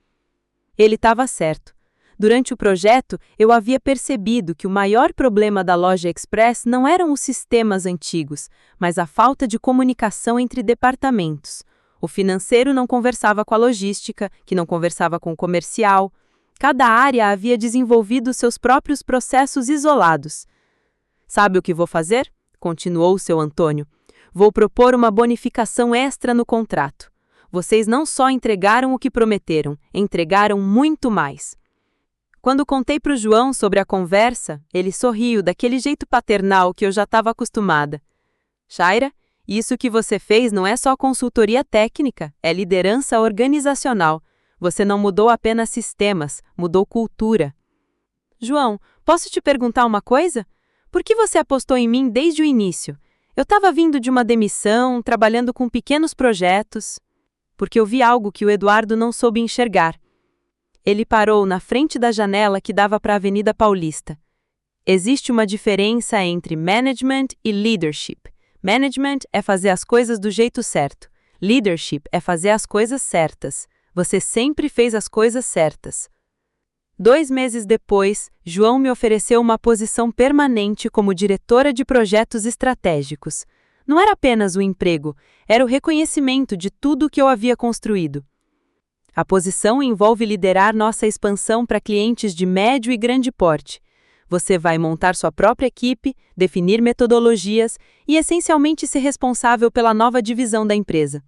Ele estava certo. Durante o projeto, eu havia percebido que o maior problema da Logi Express não eram os sistemas antigos, mas a falta de comunicação entre departamentos. O financeiro não conversava com a logística, que não conversava com o comercial. Cada área havia desenvolvido seus próprios processos isolados. Sabe o que vou fazer? Continuou seu Antônio. Vou propor uma bonificação extra no contrato. Vocês não só entregaram o que prometeram, entregaram muito mais. Quando contei para o João sobre a conversa, ele sorriu daquele jeito paternal que eu já estava acostumada. Shaira, isso que você fez não é só consultoria técnica, é liderança organizacional. Você não mudou apenas sistemas, mudou cultura. João, posso te perguntar uma coisa? Por que você apostou em mim desde o início? Eu estava vindo de uma demissão, trabalhando com pequenos projetos. Porque eu vi algo que o Eduardo não soube enxergar. Ele parou na frente da janela que dava para a Avenida Paulista. Existe uma diferença entre management e leadership. Management é fazer as coisas do jeito certo. Leadership é fazer as coisas certas. Você sempre fez as coisas certas. 2 meses depois, João me ofereceu uma posição permanente como diretora de projetos estratégicos. Não era apenas o emprego, era o reconhecimento de tudo o que eu havia construído. A posição envolve liderar nossa expansão para clientes de médio e grande porte. Você vai montar sua própria equipe, definir metodologias e essencialmente ser responsável pela nova divisão da empresa.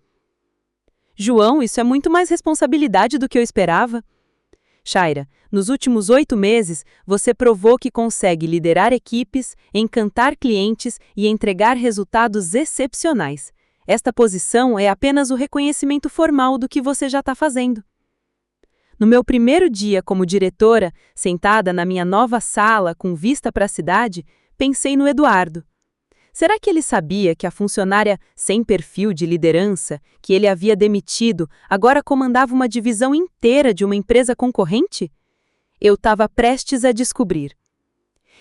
João, isso é muito mais responsabilidade do que eu esperava. Shaira, nos últimos 8 meses, você provou que consegue liderar equipes, encantar clientes e entregar resultados excepcionais. Esta posição é apenas o reconhecimento formal do que você já está fazendo. No meu primeiro dia como diretora, sentada na minha nova sala com vista para a cidade, pensei no Eduardo. Será que ele sabia que a funcionária sem perfil de liderança, que ele havia demitido, agora comandava uma divisão inteira de uma empresa concorrente? Eu estava prestes a descobrir.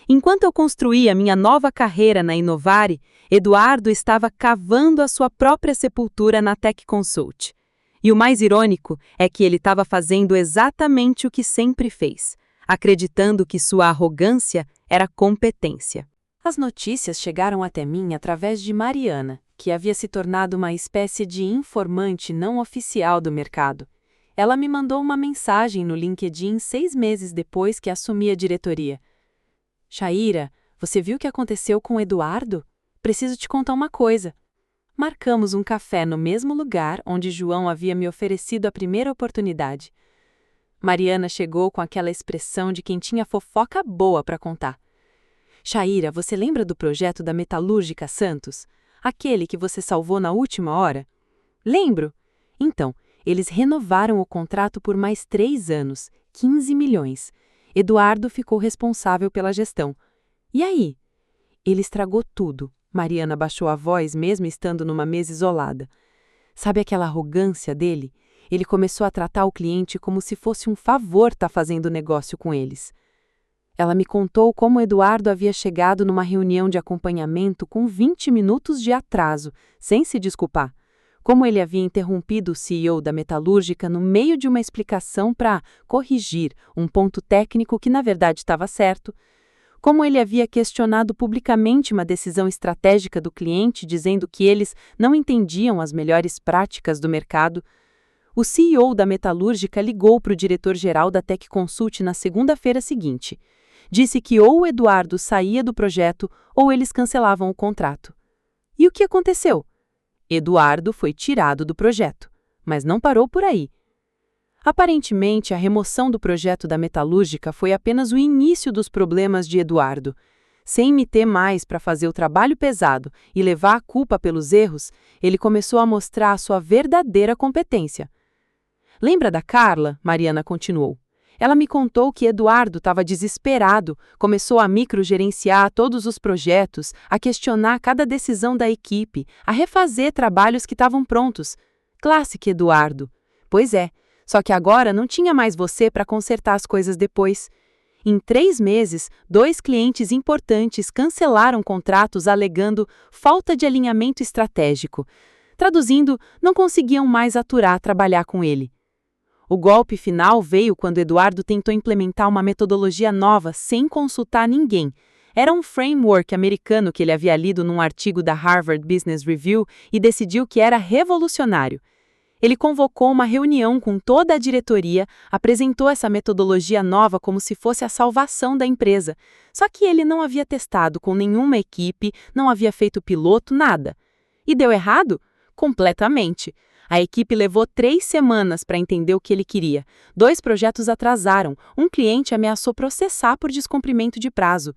Enquanto eu construía minha nova carreira na Inovare, Eduardo estava cavando a sua própria sepultura na Tech Consult. E o mais irônico é que ele estava fazendo exatamente o que sempre fez, acreditando que sua arrogância era competência. As notícias chegaram até mim através de Mariana, que havia se tornado uma espécie de informante não oficial do mercado. Ela me mandou uma mensagem no LinkedIn 6 meses depois que assumi a diretoria. Shaira, você viu o que aconteceu com o Eduardo? Preciso te contar uma coisa. Marcamos um café no mesmo lugar onde João havia me oferecido a primeira oportunidade. Mariana chegou com aquela expressão de quem tinha fofoca boa para contar. Shaira, você lembra do projeto da Metalúrgica Santos? Aquele que você salvou na última hora? Lembro. Então, eles renovaram o contrato por mais 3 anos, 15 milhões. Eduardo ficou responsável pela gestão. E aí? Ele estragou tudo. Mariana baixou a voz mesmo estando numa mesa isolada. Sabe aquela arrogância dele? Ele começou a tratar o cliente como se fosse um favor estar fazendo negócio com eles. Ela me contou como Eduardo havia chegado numa reunião de acompanhamento com 20 minutos de atraso, sem se desculpar. Como ele havia interrompido o CEO da metalúrgica no meio de uma explicação para corrigir um ponto técnico que na verdade estava certo. Como ele havia questionado publicamente uma decisão estratégica do cliente, dizendo que eles não entendiam as melhores práticas do mercado. O CEO da metalúrgica ligou para o diretor-geral da Tech Consult na segunda-feira seguinte. Disse que ou o Eduardo saía do projeto ou eles cancelavam o contrato. E o que aconteceu? Eduardo foi tirado do projeto, mas não parou por aí. Aparentemente, a remoção do projeto da metalúrgica foi apenas o início dos problemas de Eduardo. Sem me ter mais para fazer o trabalho pesado e levar a culpa pelos erros, ele começou a mostrar a sua verdadeira competência. Lembra da Carla? Mariana continuou. Ela me contou que Eduardo estava desesperado, começou a microgerenciar todos os projetos, a questionar cada decisão da equipe, a refazer trabalhos que estavam prontos. Clássico Eduardo. Pois é, só que agora não tinha mais você para consertar as coisas depois. Em 3 meses, 2 clientes importantes cancelaram contratos alegando falta de alinhamento estratégico. Traduzindo, não conseguiam mais aturar trabalhar com ele. O golpe final veio quando Eduardo tentou implementar uma metodologia nova sem consultar ninguém. Era um framework americano que ele havia lido num artigo da Harvard Business Review e decidiu que era revolucionário. Ele convocou uma reunião com toda a diretoria, apresentou essa metodologia nova como se fosse a salvação da empresa. Só que ele não havia testado com nenhuma equipe, não havia feito piloto, nada. E deu errado? Completamente. A equipe levou 3 semanas para entender o que ele queria. 2 projetos atrasaram, um cliente ameaçou processar por descumprimento de prazo.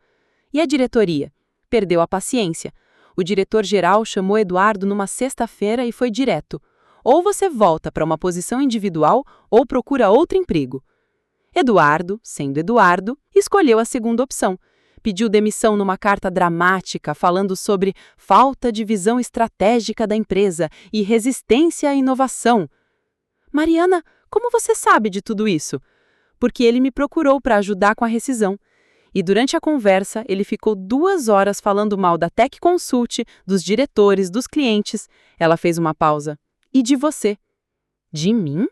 E a diretoria? Perdeu a paciência. O diretor-geral chamou Eduardo numa sexta-feira e foi direto. Ou você volta para uma posição individual ou procura outro emprego. Eduardo, sendo Eduardo, escolheu a segunda opção. Pediu demissão numa carta dramática falando sobre falta de visão estratégica da empresa e resistência à inovação. Mariana, como você sabe de tudo isso? Porque ele me procurou para ajudar com a rescisão. E durante a conversa, ele ficou 2 horas falando mal da Tech Consult, dos diretores, dos clientes. Ela fez uma pausa. E de você? De mim?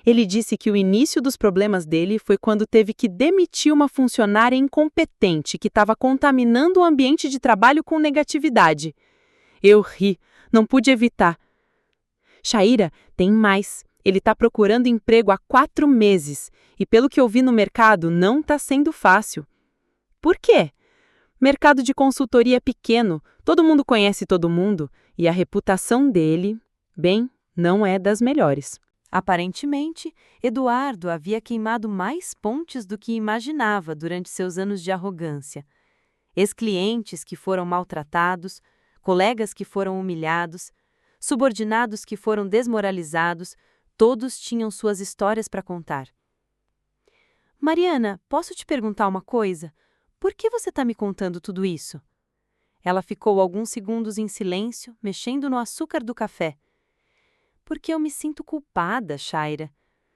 Ele disse que o início dos problemas dele foi quando teve que demitir uma funcionária incompetente que estava contaminando o ambiente de trabalho com negatividade. Eu ri, não pude evitar. Shaira, tem mais. Ele está procurando emprego há 4 meses e, pelo que eu vi no mercado, não está sendo fácil. Por quê? Mercado de consultoria é pequeno, todo mundo conhece todo mundo e a reputação dele, bem, não é das melhores. Aparentemente, Eduardo havia queimado mais pontes do que imaginava durante seus anos de arrogância. Ex-clientes que foram maltratados, colegas que foram humilhados, subordinados que foram desmoralizados, todos tinham suas histórias para contar. Mariana, posso te perguntar uma coisa? Por que você está me contando tudo isso? Ela ficou alguns segundos em silêncio, mexendo no açúcar do café. Porque eu me sinto culpada, Shaira.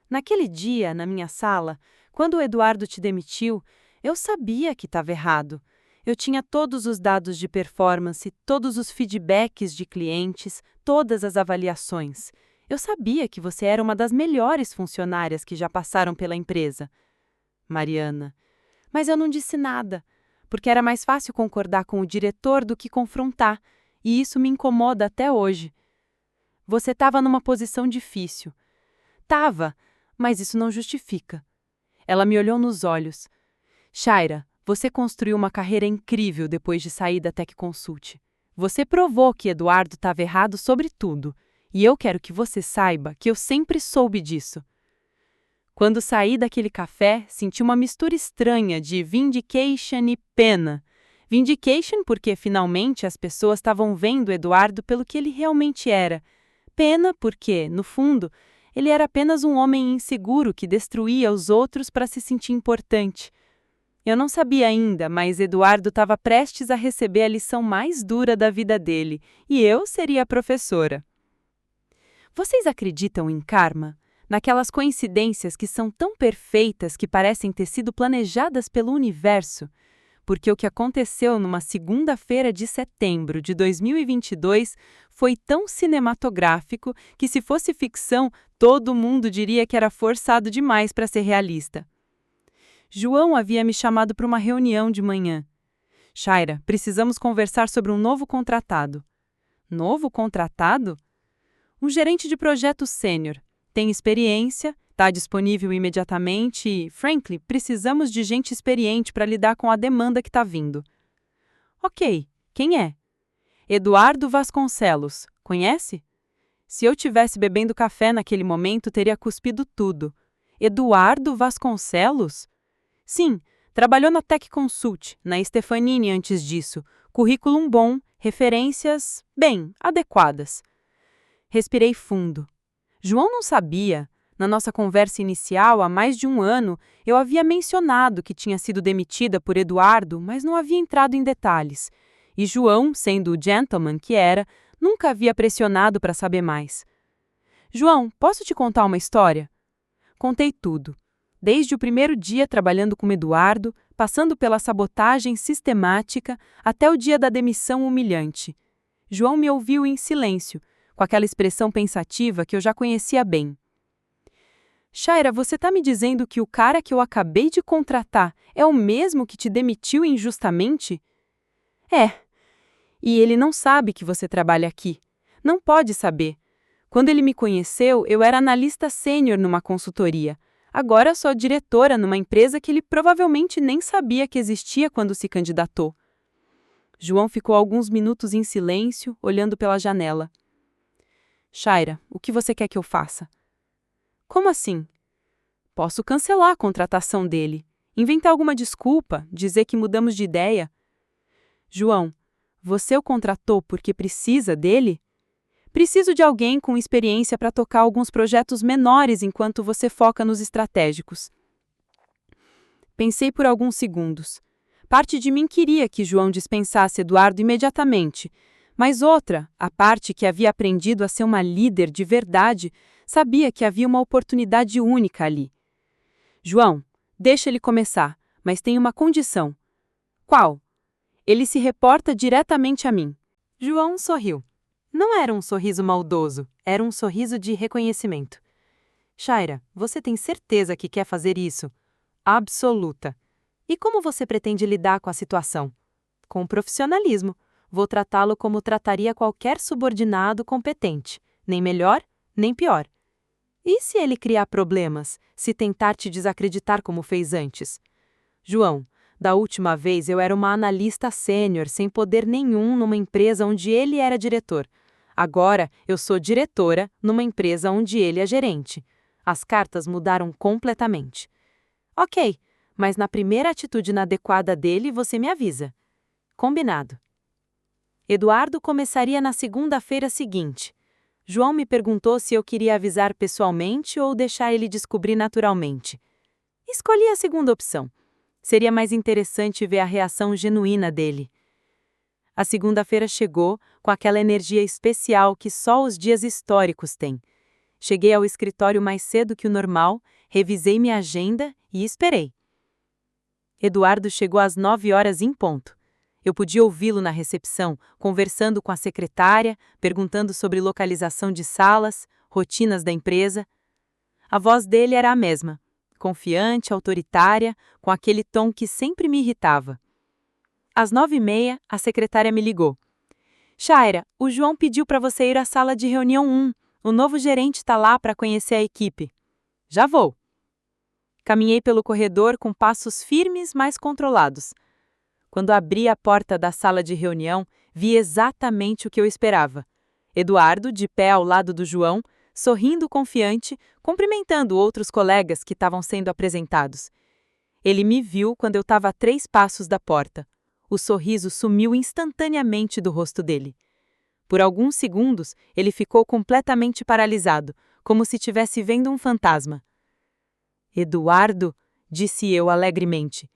Naquele dia, na minha sala, quando o Eduardo te demitiu, eu sabia que estava errado. Eu tinha todos os dados de performance, todos os feedbacks de clientes, todas as avaliações. Eu sabia que você era uma das melhores funcionárias que já passaram pela empresa. Mariana. Mas eu não disse nada, porque era mais fácil concordar com o diretor do que confrontar, e isso me incomoda até hoje. Você estava numa posição difícil. Tava, mas isso não justifica. Ela me olhou nos olhos. Shaira, você construiu uma carreira incrível depois de sair da Tech Consult. Você provou que Eduardo estava errado sobre tudo, e eu quero que você saiba que eu sempre soube disso. Quando saí daquele café, senti uma mistura estranha de vindication e pena. Vindication porque, finalmente, as pessoas estavam vendo Eduardo pelo que ele realmente era. Pena porque, no fundo, ele era apenas um homem inseguro que destruía os outros para se sentir importante. Eu não sabia ainda, mas Eduardo estava prestes a receber a lição mais dura da vida dele, e eu seria a professora. Vocês acreditam em karma? Naquelas coincidências que são tão perfeitas que parecem ter sido planejadas pelo universo? Porque o que aconteceu numa segunda-feira de setembro de 2022 foi tão cinematográfico que, se fosse ficção, todo mundo diria que era forçado demais para ser realista. João havia me chamado para uma reunião de manhã. Shaira, precisamos conversar sobre um novo contratado. Novo contratado? Um gerente de projeto sênior. Tem experiência, está disponível imediatamente e, frankly, precisamos de gente experiente para lidar com a demanda que está vindo. Ok, quem é? Eduardo Vasconcelos. Conhece? Se eu tivesse bebendo café naquele momento, teria cuspido tudo. Eduardo Vasconcelos? Sim, trabalhou na Tech Consult, na Stefanini antes disso. Currículo bom, referências, bem, adequadas. Respirei fundo. João não sabia. Na nossa conversa inicial, há mais de 1 ano, eu havia mencionado que tinha sido demitida por Eduardo, mas não havia entrado em detalhes. E João, sendo o gentleman que era, nunca havia pressionado para saber mais. João, posso te contar uma história? Contei tudo. Desde o primeiro dia trabalhando com Eduardo, passando pela sabotagem sistemática, até o dia da demissão humilhante. João me ouviu em silêncio, com aquela expressão pensativa que eu já conhecia bem. Shaira, você está me dizendo que o cara que eu acabei de contratar é o mesmo que te demitiu injustamente? É. E ele não sabe que você trabalha aqui. Não pode saber. Quando ele me conheceu, eu era analista sênior numa consultoria. Agora sou diretora numa empresa que ele provavelmente nem sabia que existia quando se candidatou. João ficou alguns minutos em silêncio, olhando pela janela. Shaira, o que você quer que eu faça? Como assim? Posso cancelar a contratação dele, inventar alguma desculpa, dizer que mudamos de ideia. João, você o contratou porque precisa dele? Preciso de alguém com experiência para tocar alguns projetos menores enquanto você foca nos estratégicos. Pensei por alguns segundos. Parte de mim queria que João dispensasse Eduardo imediatamente, mas outra, a parte que havia aprendido a ser uma líder de verdade, sabia que havia uma oportunidade única ali. João, deixa ele começar, mas tem uma condição. Qual? Ele se reporta diretamente a mim. João sorriu. Não era um sorriso maldoso, era um sorriso de reconhecimento. Shaira, você tem certeza que quer fazer isso? Absoluta. E como você pretende lidar com a situação? Com profissionalismo. Vou tratá-lo como trataria qualquer subordinado competente, nem melhor, nem pior. E se ele criar problemas, se tentar te desacreditar como fez antes? João, da última vez eu era uma analista sênior sem poder nenhum numa empresa onde ele era diretor. Agora eu sou diretora numa empresa onde ele é gerente. As cartas mudaram completamente. Ok, mas na primeira atitude inadequada dele você me avisa. Combinado. Eduardo começaria na segunda-feira seguinte. João me perguntou se eu queria avisar pessoalmente ou deixar ele descobrir naturalmente. Escolhi a segunda opção. Seria mais interessante ver a reação genuína dele. A segunda-feira chegou com aquela energia especial que só os dias históricos têm. Cheguei ao escritório mais cedo que o normal, revisei minha agenda e esperei. Eduardo chegou às 9h em ponto. Eu podia ouvi-lo na recepção, conversando com a secretária, perguntando sobre localização de salas, rotinas da empresa. A voz dele era a mesma, confiante, autoritária, com aquele tom que sempre me irritava. Às 9h30, a secretária me ligou. Shaira, o João pediu para você ir à sala de reunião 1. O novo gerente está lá para conhecer a equipe. Já vou. Caminhei pelo corredor com passos firmes, mas controlados. Quando abri a porta da sala de reunião, vi exatamente o que eu esperava. Eduardo, de pé ao lado do João, sorrindo confiante, cumprimentando outros colegas que estavam sendo apresentados. Ele me viu quando eu estava a 3 passos da porta. O sorriso sumiu instantaneamente do rosto dele. Por alguns segundos, ele ficou completamente paralisado, como se estivesse vendo um fantasma. Eduardo, disse eu alegremente,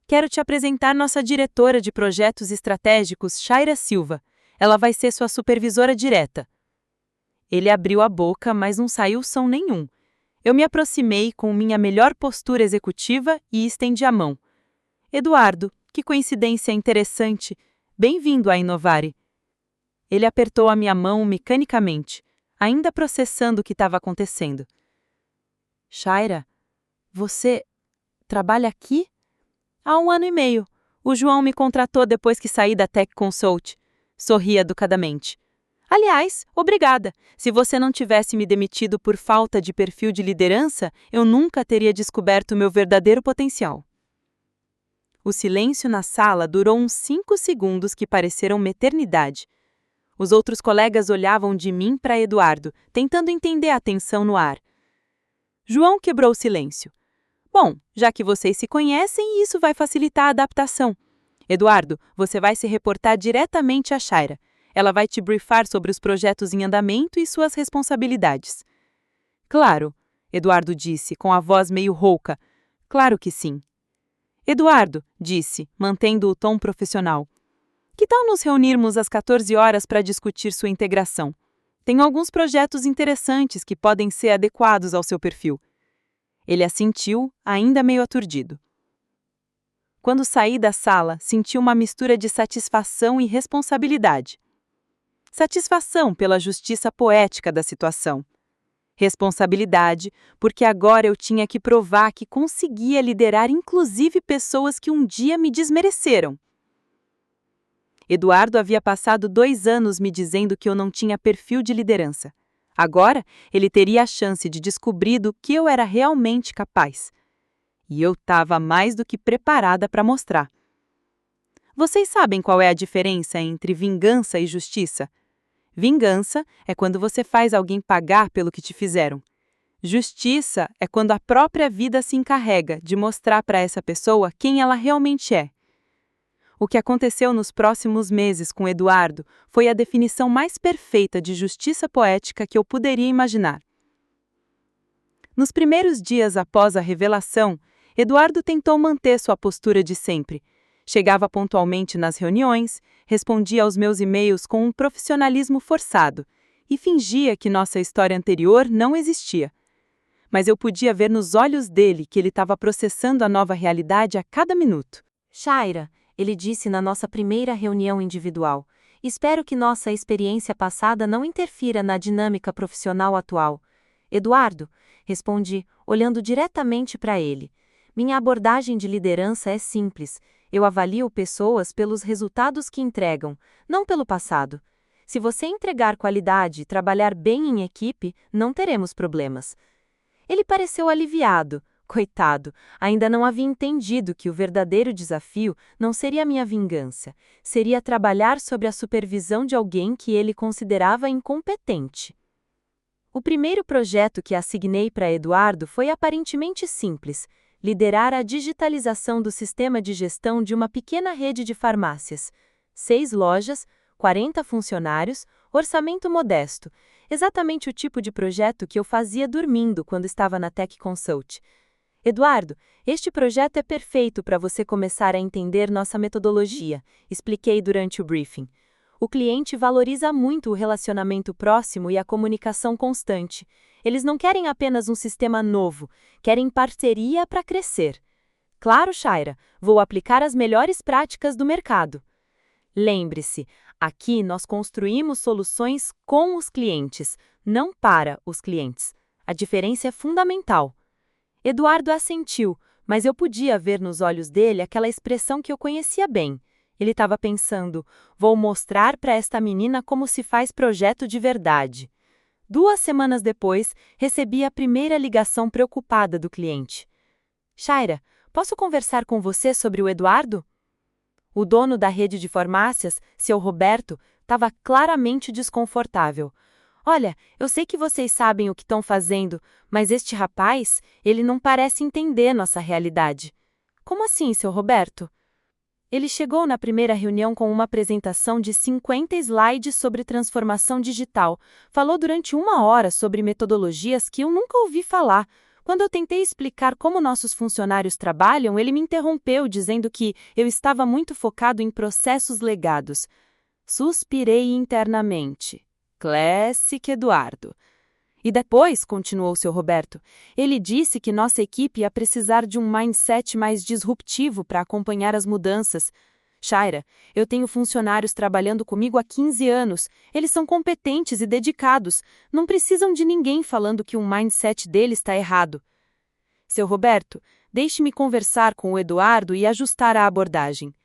quero te apresentar nossa diretora de projetos estratégicos, Shaira Silva. Ela vai ser sua supervisora direta. Ele abriu a boca, mas não saiu som nenhum. Eu me aproximei com minha melhor postura executiva e estendi a mão. Eduardo, que coincidência interessante. Bem-vindo a Inovare. Ele apertou a minha mão mecanicamente, ainda processando o que estava acontecendo. Shaira, você trabalha aqui? Há 1 ano e meio. O João me contratou depois que saí da Tech Consult. Sorri educadamente. Aliás, obrigada. Se você não tivesse me demitido por falta de perfil de liderança, eu nunca teria descoberto meu verdadeiro potencial. O silêncio na sala durou uns 5 segundos que pareceram uma eternidade. Os outros colegas olhavam de mim para Eduardo, tentando entender a tensão no ar. João quebrou o silêncio. Bom, já que vocês se conhecem, isso vai facilitar a adaptação. Eduardo, você vai se reportar diretamente à Shaira. Ela vai te briefar sobre os projetos em andamento e suas responsabilidades. Claro, Eduardo disse, com a voz meio rouca. Claro que sim. Eduardo, disse, mantendo o tom profissional. Que tal nos reunirmos às 14 horas para discutir sua integração? Tenho alguns projetos interessantes que podem ser adequados ao seu perfil. Ele assentiu, ainda meio aturdido. Quando saí da sala, senti uma mistura de satisfação e responsabilidade. Satisfação pela justiça poética da situação. Responsabilidade, porque agora eu tinha que provar que conseguia liderar inclusive pessoas que um dia me desmereceram. Eduardo havia passado 2 anos me dizendo que eu não tinha perfil de liderança. Agora, ele teria a chance de descobrir do que eu era realmente capaz. E eu estava mais do que preparada para mostrar. Vocês sabem qual é a diferença entre vingança e justiça? Vingança é quando você faz alguém pagar pelo que te fizeram. Justiça é quando a própria vida se encarrega de mostrar para essa pessoa quem ela realmente é. O que aconteceu nos próximos meses com Eduardo foi a definição mais perfeita de justiça poética que eu poderia imaginar. Nos primeiros dias após a revelação, Eduardo tentou manter sua postura de sempre. Chegava pontualmente nas reuniões, respondia aos meus e-mails com um profissionalismo forçado e fingia que nossa história anterior não existia. Mas eu podia ver nos olhos dele que ele estava processando a nova realidade a cada minuto. Shaira, ele disse na nossa primeira reunião individual, espero que nossa experiência passada não interfira na dinâmica profissional atual. Eduardo, respondi, olhando diretamente para ele. Minha abordagem de liderança é simples. Eu avalio pessoas pelos resultados que entregam, não pelo passado. Se você entregar qualidade e trabalhar bem em equipe, não teremos problemas. Ele pareceu aliviado. Coitado, ainda não havia entendido que o verdadeiro desafio não seria a minha vingança, seria trabalhar sob a supervisão de alguém que ele considerava incompetente. O primeiro projeto que assignei para Eduardo foi aparentemente simples: liderar a digitalização do sistema de gestão de uma pequena rede de farmácias. 6 lojas, 40 funcionários, orçamento modesto. Exatamente o tipo de projeto que eu fazia dormindo quando estava na Tech Consult. Eduardo, este projeto é perfeito para você começar a entender nossa metodologia, expliquei durante o briefing. O cliente valoriza muito o relacionamento próximo e a comunicação constante. Eles não querem apenas um sistema novo, querem parceria para crescer. Claro, Shaira, vou aplicar as melhores práticas do mercado. Lembre-se, aqui nós construímos soluções com os clientes, não para os clientes. A diferença é fundamental. Eduardo assentiu, mas eu podia ver nos olhos dele aquela expressão que eu conhecia bem. Ele estava pensando, vou mostrar para esta menina como se faz projeto de verdade. 2 semanas depois, recebi a primeira ligação preocupada do cliente. Shaira, posso conversar com você sobre o Eduardo? O dono da rede de farmácias, seu Roberto, estava claramente desconfortável. Olha, eu sei que vocês sabem o que estão fazendo, mas este rapaz, ele não parece entender nossa realidade. Como assim, seu Roberto? Ele chegou na primeira reunião com uma apresentação de 50 slides sobre transformação digital. Falou durante 1 hora sobre metodologias que eu nunca ouvi falar. Quando eu tentei explicar como nossos funcionários trabalham, ele me interrompeu dizendo que eu estava muito focado em processos legados. Suspirei internamente. Classic Eduardo. E depois, continuou seu Roberto, ele disse que nossa equipe ia precisar de um mindset mais disruptivo para acompanhar as mudanças. Shaira, eu tenho funcionários trabalhando comigo há 15 anos. Eles são competentes e dedicados. Não precisam de ninguém falando que o mindset deles está errado. Seu Roberto, deixe-me conversar com o Eduardo e ajustar a abordagem.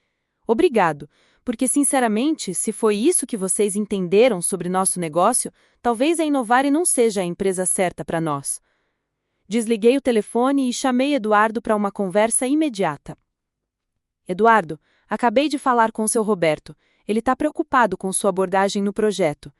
Obrigado. Porque, sinceramente, se foi isso que vocês entenderam sobre nosso negócio, talvez a Inovare não seja a empresa certa para nós. Desliguei o telefone e chamei Eduardo para uma conversa imediata. Eduardo, acabei de falar com o seu Roberto. Ele está preocupado com sua abordagem no projeto.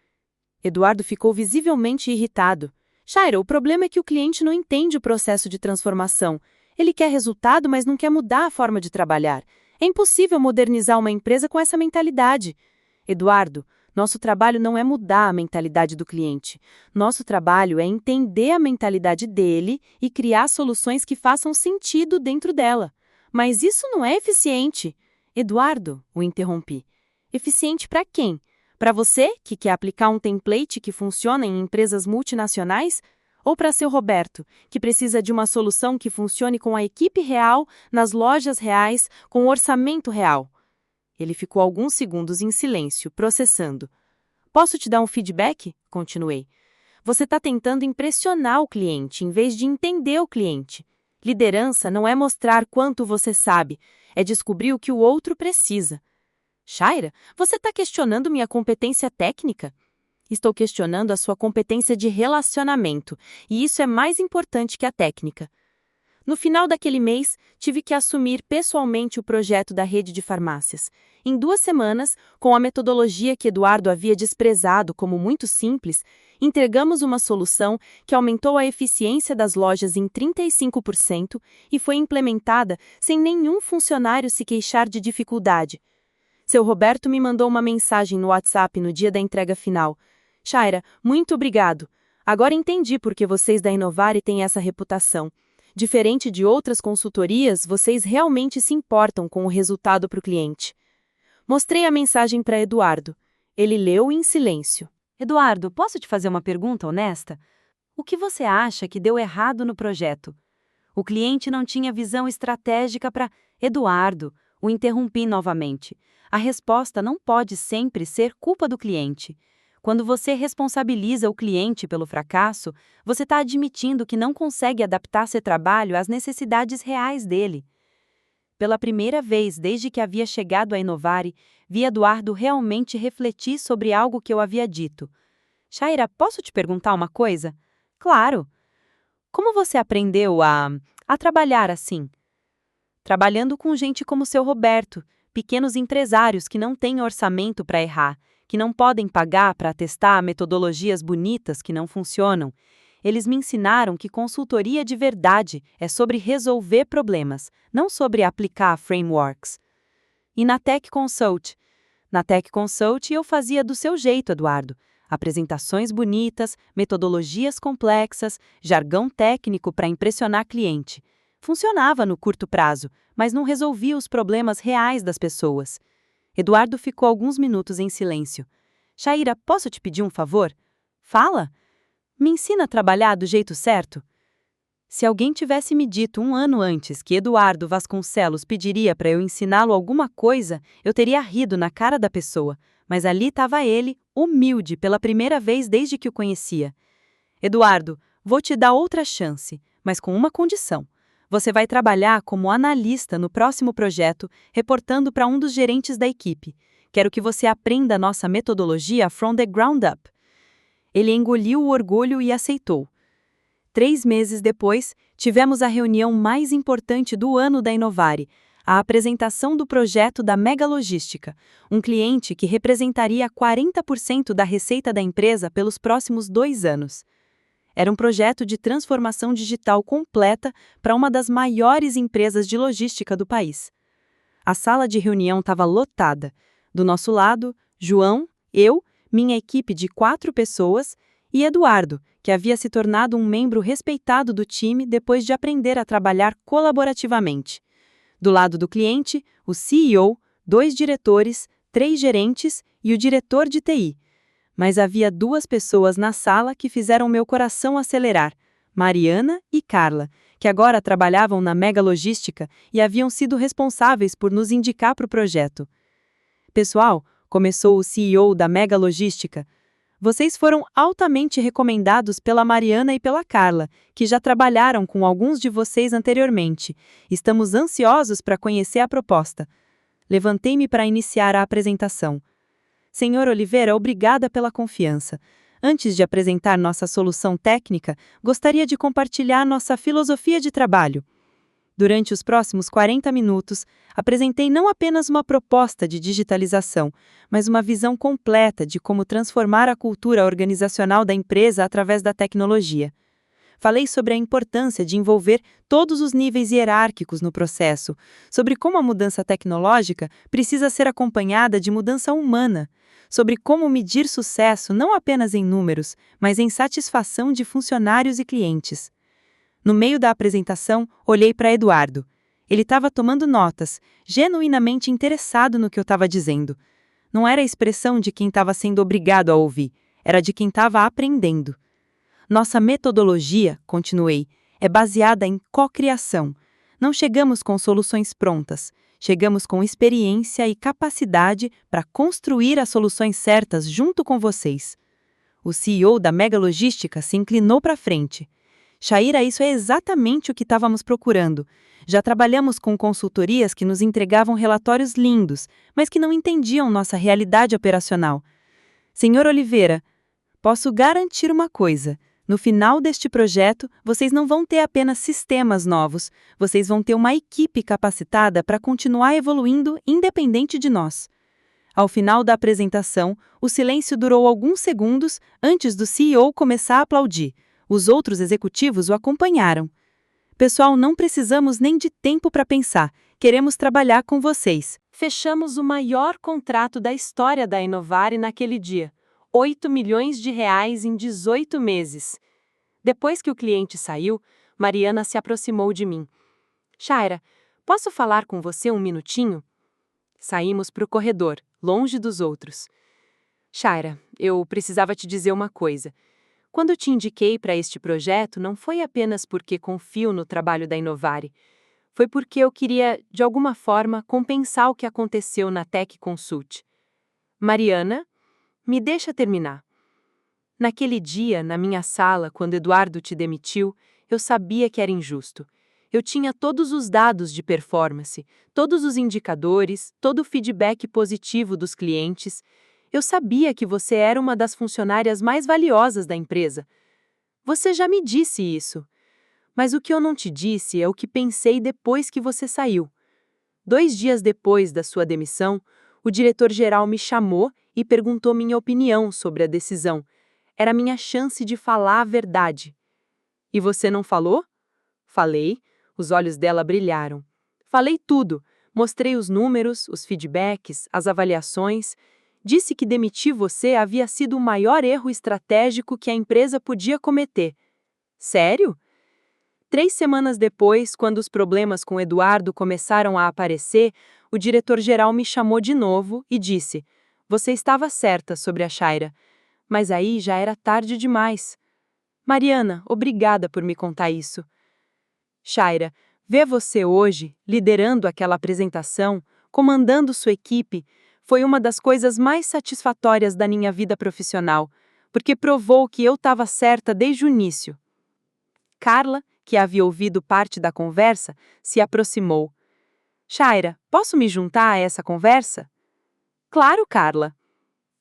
Eduardo ficou visivelmente irritado. Shaira, o problema é que o cliente não entende o processo de transformação. Ele quer resultado, mas não quer mudar a forma de trabalhar. É impossível modernizar uma empresa com essa mentalidade. Eduardo, nosso trabalho não é mudar a mentalidade do cliente. Nosso trabalho é entender a mentalidade dele e criar soluções que façam sentido dentro dela. Mas isso não é eficiente. Eduardo, o interrompi. Eficiente para quem? Para você, que quer aplicar um template que funciona em empresas multinacionais? Ou para seu Roberto, que precisa de uma solução que funcione com a equipe real, nas lojas reais, com o orçamento real? Ele ficou alguns segundos em silêncio, processando. Posso te dar um feedback? Continuei. Você está tentando impressionar o cliente, em vez de entender o cliente. Liderança não é mostrar quanto você sabe, é descobrir o que o outro precisa. Shaira, você está questionando minha competência técnica? Estou questionando a sua competência de relacionamento, e isso é mais importante que a técnica. No final daquele mês, tive que assumir pessoalmente o projeto da rede de farmácias. Em 2 semanas, com a metodologia que Eduardo havia desprezado como muito simples, entregamos uma solução que aumentou a eficiência das lojas em 35% e foi implementada sem nenhum funcionário se queixar de dificuldade. Seu Roberto me mandou uma mensagem no WhatsApp no dia da entrega final. Shaira, muito obrigado. Agora entendi por que vocês da Inovare têm essa reputação. Diferente de outras consultorias, vocês realmente se importam com o resultado para o cliente. Mostrei a mensagem para Eduardo. Ele leu em silêncio. Eduardo, posso te fazer uma pergunta honesta? O que você acha que deu errado no projeto? O cliente não tinha visão estratégica para... Eduardo, o interrompi novamente. A resposta não pode sempre ser culpa do cliente. Quando você responsabiliza o cliente pelo fracasso, você está admitindo que não consegue adaptar seu trabalho às necessidades reais dele. Pela primeira vez desde que havia chegado a Inovare, vi Eduardo realmente refletir sobre algo que eu havia dito. Shaira, posso te perguntar uma coisa? Claro. Como você aprendeu a trabalhar assim? Trabalhando com gente como seu Roberto, pequenos empresários que não têm orçamento para errar, que não podem pagar para testar metodologias bonitas que não funcionam. Eles me ensinaram que consultoria de verdade é sobre resolver problemas, não sobre aplicar frameworks. E na Tech Consult? Na Tech Consult eu fazia do seu jeito, Eduardo. Apresentações bonitas, metodologias complexas, jargão técnico para impressionar cliente. Funcionava no curto prazo, mas não resolvia os problemas reais das pessoas. Eduardo ficou alguns minutos em silêncio. Shaira, posso te pedir um favor? Fala. Me ensina a trabalhar do jeito certo? Se alguém tivesse me dito 1 ano antes que Eduardo Vasconcelos pediria para eu ensiná-lo alguma coisa, eu teria rido na cara da pessoa, mas ali estava ele, humilde pela primeira vez desde que o conhecia. Eduardo, vou te dar outra chance, mas com uma condição. Você vai trabalhar como analista no próximo projeto, reportando para um dos gerentes da equipe. Quero que você aprenda a nossa metodologia from the ground up. Ele engoliu o orgulho e aceitou. 3 meses depois, tivemos a reunião mais importante do ano da Inovare, a apresentação do projeto da Mega Logística, um cliente que representaria 40% da receita da empresa pelos próximos 2 anos. Era um projeto de transformação digital completa para uma das maiores empresas de logística do país. A sala de reunião estava lotada. Do nosso lado, João, eu, minha equipe de 4 pessoas e Eduardo, que havia se tornado um membro respeitado do time depois de aprender a trabalhar colaborativamente. Do lado do cliente, o CEO, 2 diretores, 3 gerentes e o diretor de TI. Mas havia 2 pessoas na sala que fizeram meu coração acelerar, Mariana e Carla, que agora trabalhavam na Mega Logística e haviam sido responsáveis por nos indicar para o projeto. Pessoal, começou o CEO da Mega Logística, vocês foram altamente recomendados pela Mariana e pela Carla, que já trabalharam com alguns de vocês anteriormente. Estamos ansiosos para conhecer a proposta. Levantei-me para iniciar a apresentação. Senhor Oliveira, obrigada pela confiança. Antes de apresentar nossa solução técnica, gostaria de compartilhar nossa filosofia de trabalho. Durante os próximos 40 minutos, apresentei não apenas uma proposta de digitalização, mas uma visão completa de como transformar a cultura organizacional da empresa através da tecnologia. Falei sobre a importância de envolver todos os níveis hierárquicos no processo, sobre como a mudança tecnológica precisa ser acompanhada de mudança humana, sobre como medir sucesso não apenas em números, mas em satisfação de funcionários e clientes. No meio da apresentação, olhei para Eduardo. Ele estava tomando notas, genuinamente interessado no que eu estava dizendo. Não era a expressão de quem estava sendo obrigado a ouvir, era de quem estava aprendendo. Nossa metodologia, continuei, é baseada em cocriação. Não chegamos com soluções prontas, chegamos com experiência e capacidade para construir as soluções certas junto com vocês. O CEO da Mega Logística se inclinou para frente. Shaira, isso é exatamente o que estávamos procurando. Já trabalhamos com consultorias que nos entregavam relatórios lindos, mas que não entendiam nossa realidade operacional. Senhor Oliveira, posso garantir uma coisa. No final deste projeto, vocês não vão ter apenas sistemas novos, vocês vão ter uma equipe capacitada para continuar evoluindo independente de nós. Ao final da apresentação, o silêncio durou alguns segundos antes do CEO começar a aplaudir. Os outros executivos o acompanharam. Pessoal, não precisamos nem de tempo para pensar. Queremos trabalhar com vocês. Fechamos o maior contrato da história da Inovare naquele dia. 8 milhões de reais em 18 meses. Depois que o cliente saiu, Mariana se aproximou de mim. Shaira, posso falar com você um minutinho? Saímos para o corredor, longe dos outros. Shaira, eu precisava te dizer uma coisa. Quando te indiquei para este projeto, não foi apenas porque confio no trabalho da Inovare. Foi porque eu queria, de alguma forma, compensar o que aconteceu na Tech Consult. Mariana, me deixa terminar. Naquele dia, na minha sala, quando Eduardo te demitiu, eu sabia que era injusto. Eu tinha todos os dados de performance, todos os indicadores, todo o feedback positivo dos clientes. Eu sabia que você era uma das funcionárias mais valiosas da empresa. Você já me disse isso. Mas o que eu não te disse é o que pensei depois que você saiu. 2 dias depois da sua demissão, o diretor-geral me chamou e perguntou minha opinião sobre a decisão. Era minha chance de falar a verdade. E você não falou? Falei. Os olhos dela brilharam. Falei tudo. Mostrei os números, os feedbacks, as avaliações. Disse que demitir você havia sido o maior erro estratégico que a empresa podia cometer. Sério? 3 semanas depois, quando os problemas com Eduardo começaram a aparecer, o diretor-geral me chamou de novo e disse: Você estava certa sobre a Shaira. Mas aí já era tarde demais. Mariana, obrigada por me contar isso. Shaira, ver você hoje, liderando aquela apresentação, comandando sua equipe, foi uma das coisas mais satisfatórias da minha vida profissional, porque provou que eu estava certa desde o início. Carla, que havia ouvido parte da conversa, se aproximou. Shaira, posso me juntar a essa conversa? Claro, Carla.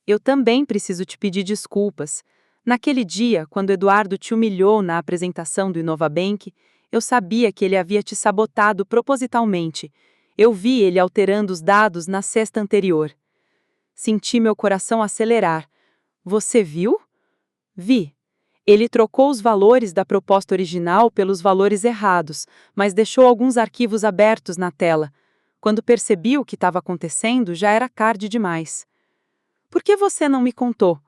Eu também preciso te pedir desculpas. Naquele dia, quando Eduardo te humilhou na apresentação do Inovabank, eu sabia que ele havia te sabotado propositalmente. Eu vi ele alterando os dados na sexta anterior. Senti meu coração acelerar. Você viu? Vi. Ele trocou os valores da proposta original pelos valores errados, mas deixou alguns arquivos abertos na tela. Quando percebi o que estava acontecendo, já era tarde demais. Por que você não me contou?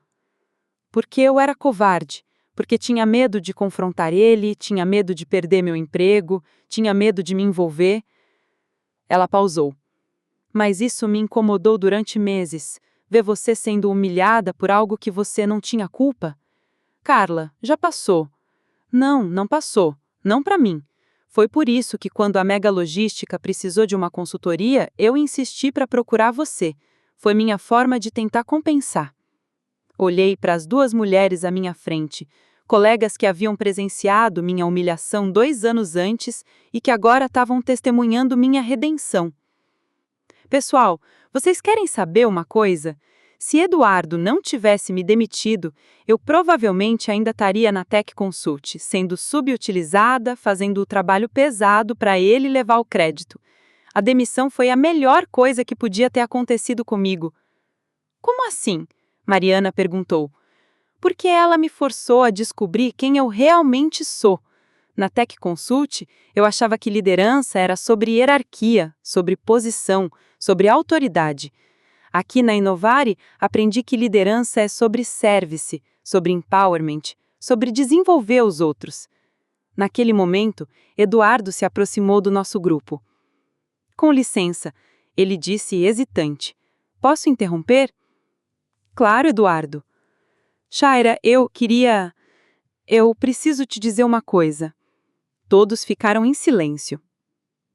Porque eu era covarde, porque tinha medo de confrontar ele, tinha medo de perder meu emprego, tinha medo de me envolver. Ela pausou. Mas isso me incomodou durante meses, ver você sendo humilhada por algo que você não tinha culpa. Carla, já passou. Não passou. Não para mim. Foi por isso que quando a Mega Logística precisou de uma consultoria, eu insisti para procurar você. Foi minha forma de tentar compensar. Olhei para as 2 mulheres à minha frente, colegas que haviam presenciado minha humilhação 2 anos antes e que agora estavam testemunhando minha redenção. Pessoal, vocês querem saber uma coisa? Se Eduardo não tivesse me demitido, eu provavelmente ainda estaria na Tech Consult, sendo subutilizada, fazendo o trabalho pesado para ele levar o crédito. A demissão foi a melhor coisa que podia ter acontecido comigo. Como assim? Mariana perguntou. Porque ela me forçou a descobrir quem eu realmente sou. Na Tech Consult, eu achava que liderança era sobre hierarquia, sobre posição, sobre autoridade. Aqui na Inovare, aprendi que liderança é sobre service, sobre empowerment, sobre desenvolver os outros. Naquele momento, Eduardo se aproximou do nosso grupo. Com licença, ele disse hesitante. Posso interromper? Claro, Eduardo. Shaira, eu preciso te dizer uma coisa. Todos ficaram em silêncio.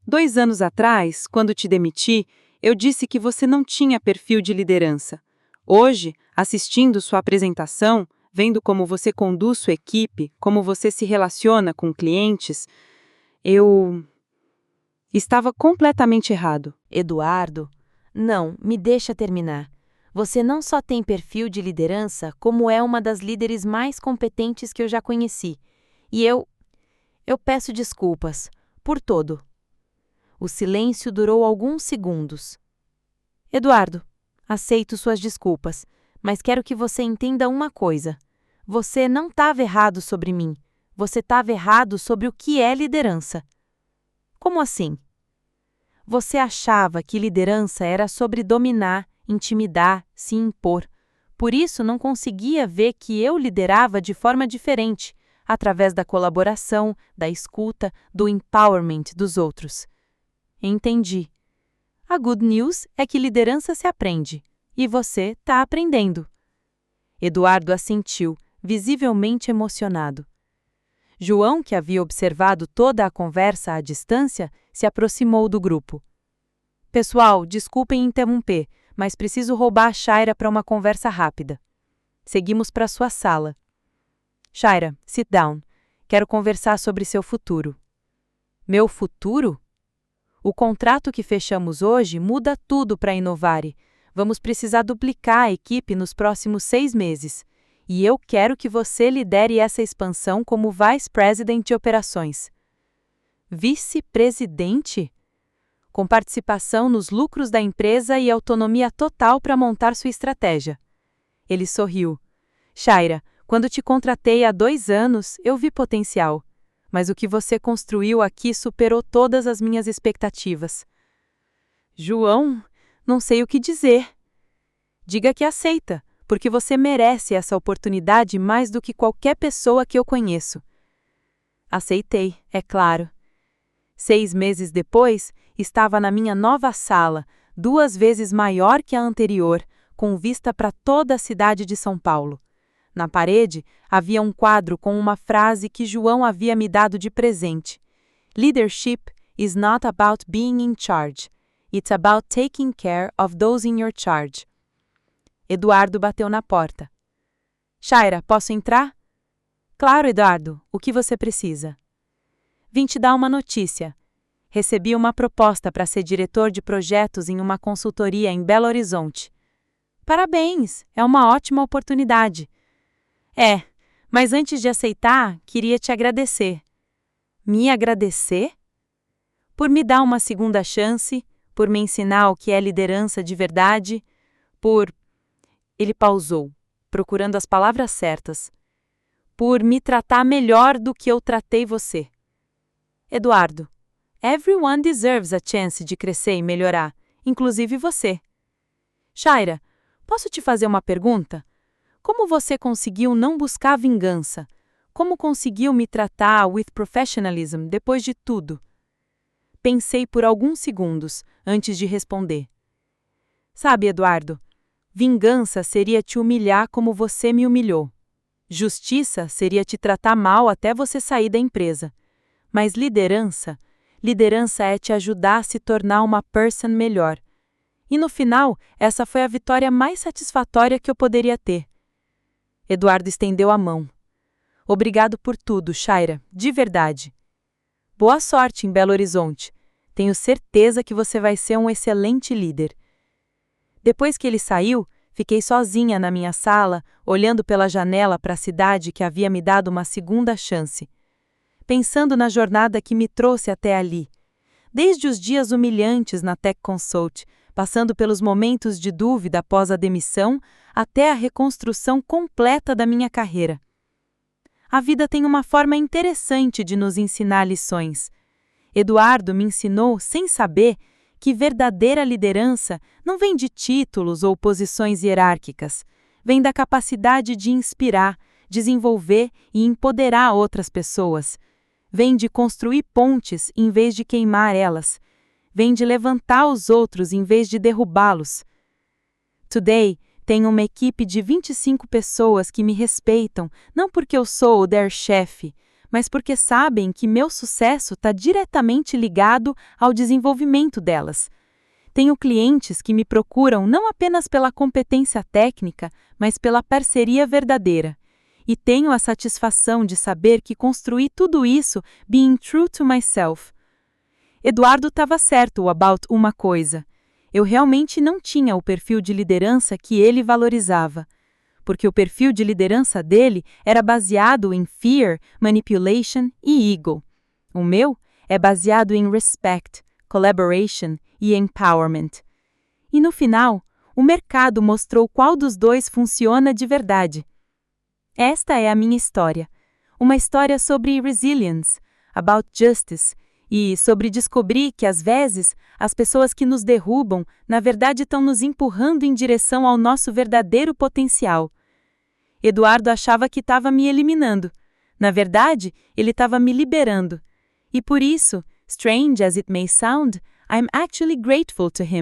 2 anos atrás, quando te demiti, eu disse que você não tinha perfil de liderança. Hoje, assistindo sua apresentação, vendo como você conduz sua equipe, como você se relaciona com clientes, eu estava completamente errado. Eduardo, não, me deixa terminar. Você não só tem perfil de liderança, como é uma das líderes mais competentes que eu já conheci. E eu peço desculpas por todo. O silêncio durou alguns segundos. Eduardo, aceito suas desculpas, mas quero que você entenda uma coisa. Você não estava errado sobre mim. Você estava errado sobre o que é liderança. Como assim? Você achava que liderança era sobre dominar, intimidar, se impor. Por isso não conseguia ver que eu liderava de forma diferente, através da colaboração, da escuta, do empowerment dos outros. Entendi. A good news é que liderança se aprende, e você está aprendendo. Eduardo assentiu, visivelmente emocionado. João, que havia observado toda a conversa à distância, se aproximou do grupo. Pessoal, desculpem interromper, mas preciso roubar a Shaira para uma conversa rápida. Seguimos para sua sala. Shaira, sit down. Quero conversar sobre seu futuro. Meu futuro? O contrato que fechamos hoje muda tudo para a Inovare. Vamos precisar duplicar a equipe nos próximos 6 meses. E eu quero que você lidere essa expansão como Vice President de Operações. Vice-presidente? Com participação nos lucros da empresa e autonomia total para montar sua estratégia. Ele sorriu. Shaira, quando te contratei há 2 anos, eu vi potencial. Mas o que você construiu aqui superou todas as minhas expectativas. João, não sei o que dizer. Diga que aceita, porque você merece essa oportunidade mais do que qualquer pessoa que eu conheço. Aceitei, é claro. 6 meses depois, estava na minha nova sala, 2 vezes maior que a anterior, com vista para toda a cidade de São Paulo. Na parede, havia um quadro com uma frase que João havia me dado de presente. Leadership is not about being in charge. It's about taking care of those in your charge. Eduardo bateu na porta. Shaira, posso entrar? Claro, Eduardo. O que você precisa? Vim te dar uma notícia. Recebi uma proposta para ser diretor de projetos em uma consultoria em Belo Horizonte. Parabéns, é uma ótima oportunidade. Mas antes de aceitar, queria te agradecer. Me agradecer? Por me dar uma segunda chance, por me ensinar o que é liderança de verdade, por... Ele pausou, procurando as palavras certas. Por me tratar melhor do que eu tratei você. Eduardo, everyone deserves a chance de crescer e melhorar, inclusive você. Shaira, posso te fazer uma pergunta? Como você conseguiu não buscar vingança? Como conseguiu me tratar with professionalism depois de tudo? Pensei por alguns segundos antes de responder. Sabe, Eduardo, vingança seria te humilhar como você me humilhou. Justiça seria te tratar mal até você sair da empresa. Mas liderança é te ajudar a se tornar uma person melhor. E no final, essa foi a vitória mais satisfatória que eu poderia ter. Eduardo estendeu a mão. Obrigado por tudo, Shaira, de verdade. Boa sorte em Belo Horizonte. Tenho certeza que você vai ser um excelente líder. Depois que ele saiu, fiquei sozinha na minha sala, olhando pela janela para a cidade que havia me dado uma segunda chance. Pensando na jornada que me trouxe até ali. Desde os dias humilhantes na Tech Consult, passando pelos momentos de dúvida após a demissão, até a reconstrução completa da minha carreira. A vida tem uma forma interessante de nos ensinar lições. Eduardo me ensinou, sem saber, que verdadeira liderança não vem de títulos ou posições hierárquicas, vem da capacidade de inspirar, desenvolver e empoderar outras pessoas. Vem de construir pontes em vez de queimar elas. Vem de levantar os outros em vez de derrubá-los. Today, tenho uma equipe de 25 pessoas que me respeitam, não porque eu sou o their chefe, mas porque sabem que meu sucesso está diretamente ligado ao desenvolvimento delas. Tenho clientes que me procuram não apenas pela competência técnica, mas pela parceria verdadeira. E tenho a satisfação de saber que construí tudo isso being true to myself. Eduardo estava certo about uma coisa. Eu realmente não tinha o perfil de liderança que ele valorizava, porque o perfil de liderança dele era baseado em fear, manipulation e ego. O meu é baseado em respect, collaboration e empowerment. E no final, o mercado mostrou qual dos dois funciona de verdade. Esta é a minha história. Uma história sobre resilience, about justice, e sobre descobrir que, às vezes, as pessoas que nos derrubam, na verdade, estão nos empurrando em direção ao nosso verdadeiro potencial. Eduardo achava que estava me eliminando. Na verdade, ele estava me liberando. E por isso, strange as it may sound, I'm actually grateful to him.